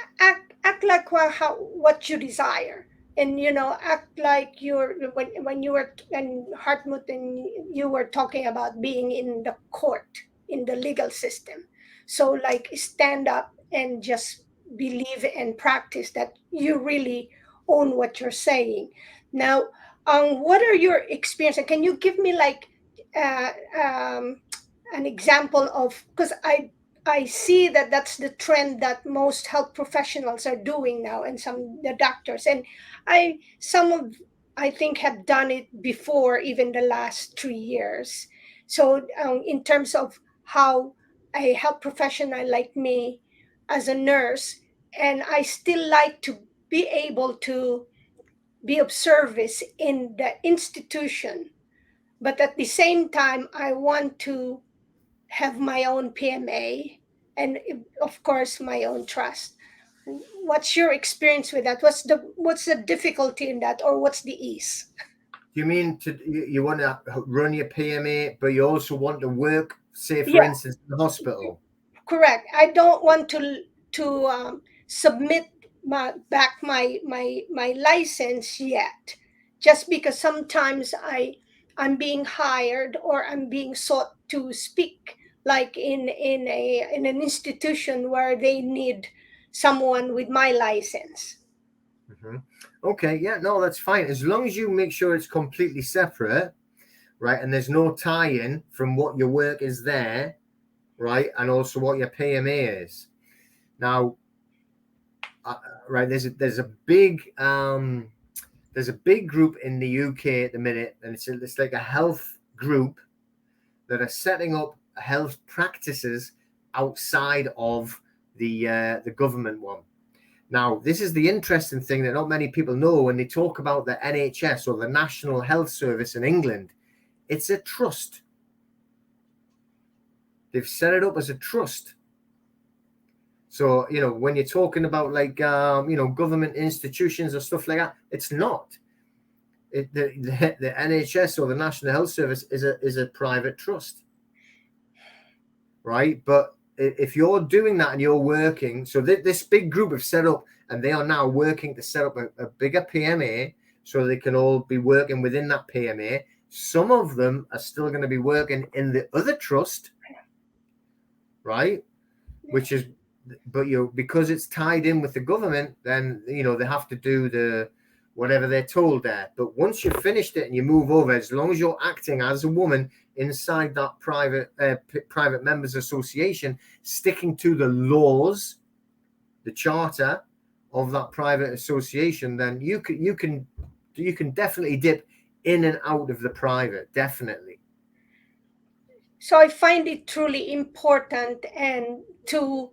S5: act like what you desire, and you know, act like you're when you were and Hartmut and you were talking about being in the court, in the legal system. So like stand up and just believe and practice that you really own what you're saying. Now, what are your experiences? Can you give me like uh, um, an example of, because I see that that's the trend that most health professionals are doing now, and the doctors, and I think have done it before, even the last 3 years. So in terms of how a health professional like me, as a nurse, and I still like to be able to be of service in the institution, but at the same time I want to have my own PMA and of course my own trust. What's your experience with that? What's the difficulty in that, or what's the ease?
S2: You mean you want to run your PMA, but you also want to work, say, for
S5: Yeah.
S2: instance, in the hospital?
S5: Correct. I don't want to submit back my license yet, just because sometimes I'm being hired or I'm being sought to speak, like in an institution where they need someone with my license.
S2: Mm-hmm. Okay, yeah, no, that's fine. As long as you make sure it's completely separate, right, and there's no tie-in from what your work is there, right, and also what your PMA is. Now, right, there's a big group in the UK at the minute, and it's like a health group that are setting up health practices outside of the government one. Now, this is the interesting thing that not many people know when they talk about the NHS or the National Health Service in England. It's a trust. They've set it up as a trust. So, you know, when you're talking about like, you know, government institutions or stuff like that, it's not. The NHS or the National Health Service is a private trust, right? But if you're doing that and you're working, so this big group have set up, and they are now working to set up a bigger PMA so they can all be working within that PMA. Some of them are still going to be working in the other trust, right? Which is, but because it's tied in with the government, then, you know, they have to do the whatever they're told there. But once you've finished it and you move over, as long as you're acting as a woman inside that private members association, sticking to the laws, the charter of that private association, then you can definitely dip in and out of the private, definitely.
S5: So I find it truly important, and to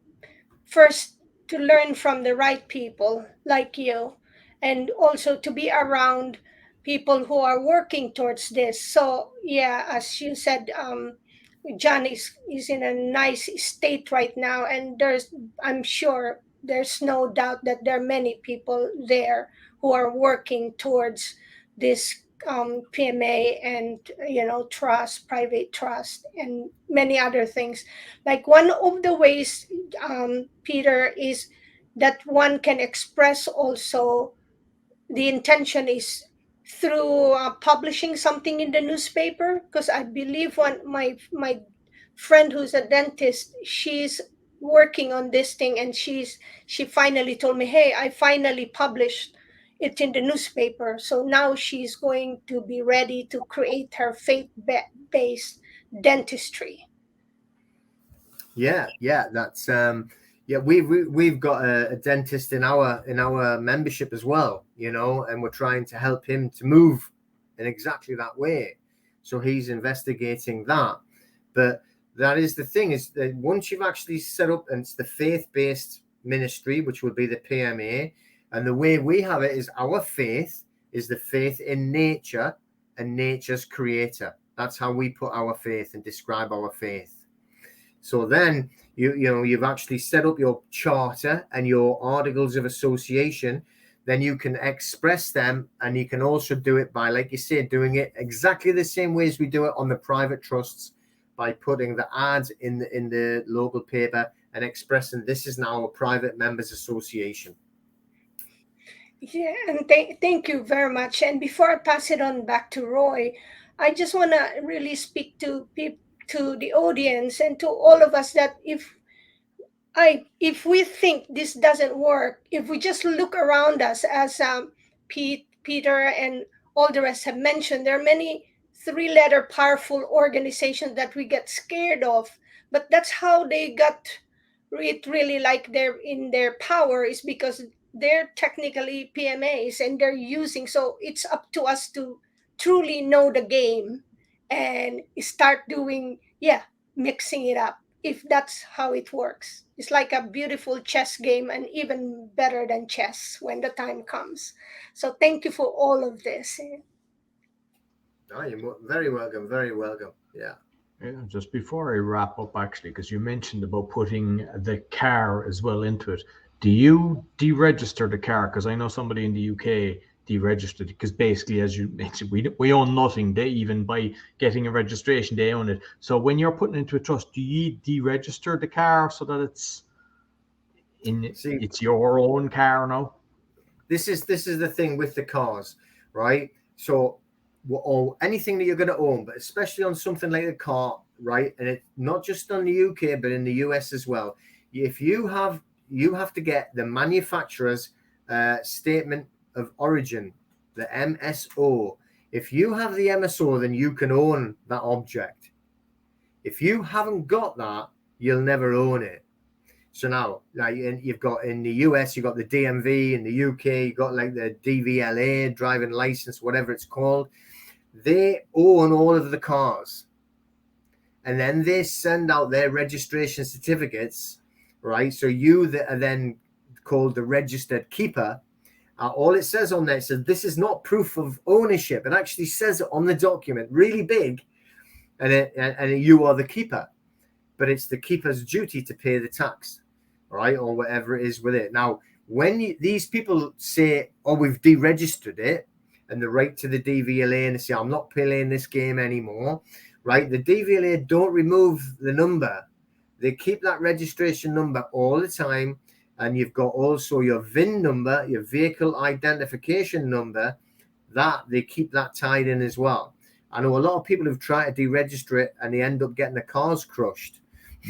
S5: learn from the right people like you, and also to be around people who are working towards this. So yeah, as you said, John is in a nice state right now, and I'm sure there's no doubt that there are many people there who are working towards this PMA and, you know, trust, private trust, and many other things. Like one of the ways, Peter, is that one can express also the intention is through publishing something in the newspaper, because I believe my friend who's a dentist, she's working on this thing, and she finally told me, hey, I finally published it in the newspaper, so now she's going to be ready to create her faith-based dentistry.
S2: Yeah, that's yeah, we've got a dentist in our membership as well, you know, and we're trying to help him to move in exactly that way. So he's investigating that. But that is the thing, is that once you've actually set up, and it's the faith-based ministry, which would be the PMA, and the way we have it is our faith is the faith in nature and nature's creator. That's how we put our faith and describe our faith. So then you've actually set up your charter and your articles of association. Then you can express them, and you can also do it by, like you said, doing it exactly the same way as we do it on the private trusts, by putting the ads in the local paper and expressing this is now a private members association.
S5: Yeah, and thank you very much. And before I pass it on back to Roy, I just want to really speak to the audience and to all of us that if we think this doesn't work, if we just look around us, as Peter and all the rest have mentioned, there are many three-letter powerful organizations that we get scared of, but that's how they got it really like they're in their power, is because they're technically PMAs and they're using. So it's up to us to truly know the game and start doing, mixing it up, if that's how it works. It's like a beautiful chess game, and even better than chess when the time comes. So thank you for all of this.
S2: Oh, you're very welcome. Very welcome. Yeah.
S1: Just before I wrap up, actually, because you mentioned about putting the car as well into it, do you deregister the car? Because I know somebody in the UK deregistered, because basically, as you mentioned, we own nothing. They, even by getting a registration, they own it. So when you're putting into a trust, do you deregister the car so that it's your own car now?
S2: This is the thing with the cars, right? So, or anything that you're going to own, but especially on something like a car, right? And it's not just on the UK, but in the US as well. If you have to get the manufacturer's statement of origin, the MSO. If you have the MSO, then you can own that object. If you haven't got that, you'll never own it. So now, like you've got in the US, you've got the DMV. In the UK, you've got like the DVLA, driving license, whatever it's called. They own all of the cars. And then they send out their registration certificates, right? So you are then called the registered keeper. All it says on there, it says this is not proof of ownership. It actually says it on the document, really big, and you are the keeper. But it's the keeper's duty to pay the tax, right, or whatever it is with it. Now, when these people say, "Oh, we've deregistered it," and the right to the DVLA, and they say, "I'm not playing this game anymore," right? The DVLA don't remove the number; they keep that registration number all the time. And you've got also your VIN number, your vehicle identification number, that they keep that tied in as well. I know a lot of people who've tried to deregister it and they end up getting their cars crushed.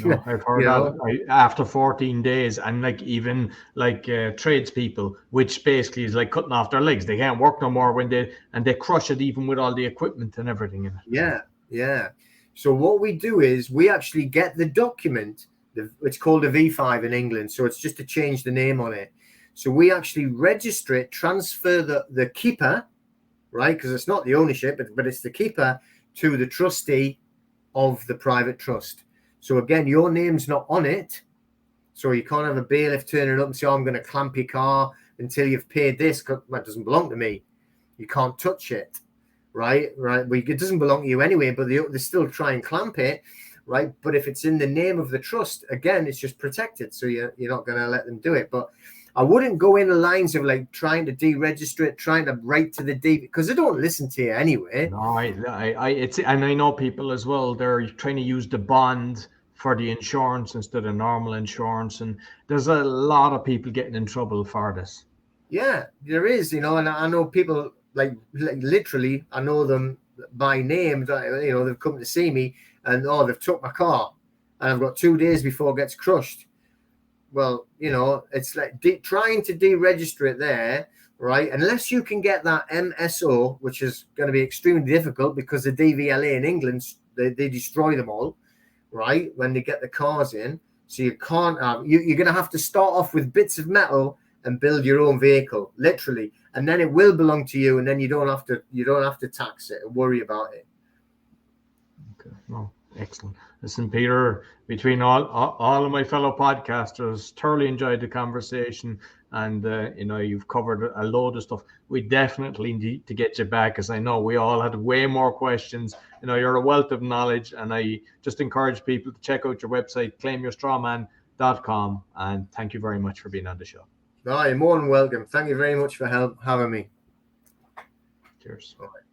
S1: No, I've heard that after 14 days, and like even like tradespeople, which basically is like cutting off their legs. They can't work no more when they crush it, even with all the equipment and everything in it.
S2: Yeah. So what we do is we actually get the document. It's called a V5 in England, so it's just to change the name on it. So we actually register it, transfer the keeper, right? Because it's not the ownership, but it's the keeper, to the trustee of the private trust. So again, your name's not on it. So you can't have a bailiff turning up and say, "Oh, I'm going to clamp your car until you've paid this," because that doesn't belong to me. You can't touch it, right? It doesn't belong to you anyway, but they still try and clamp it. Right, but if it's in the name of the trust, again, it's just protected, so you're not going to let them do it. But I wouldn't go in the lines of like trying to deregister it, trying to write to the DV, because they don't listen to you anyway.
S1: No, and I know people as well. They're trying to use the bond for the insurance instead of normal insurance, and there's a lot of people getting in trouble for this.
S2: Yeah, there is, and I know people like literally, I know them by name. They've come to see me. And they've took my car, and I've got 2 days before it gets crushed. Well, it's like trying to deregister it there, right? Unless you can get that MSO, which is going to be extremely difficult because the DVLA in England, they destroy them all, right? When they get the cars in, so you can't have. You're going to have to start off with bits of metal and build your own vehicle, literally, and then it will belong to you, and then you don't have to tax it and worry about it.
S1: Okay. No, excellent. Listen, Peter, between all of my fellow podcasters, thoroughly enjoyed the conversation, and you've covered a load of stuff. We definitely need to get you back, as I know we all had way more questions. You're a wealth of knowledge, and I just encourage people to check out your website, claimyourstrawman.com, and thank you very much for being on the show.
S2: No, you're more than welcome. Thank you very much for having me.
S1: Cheers.
S2: All right.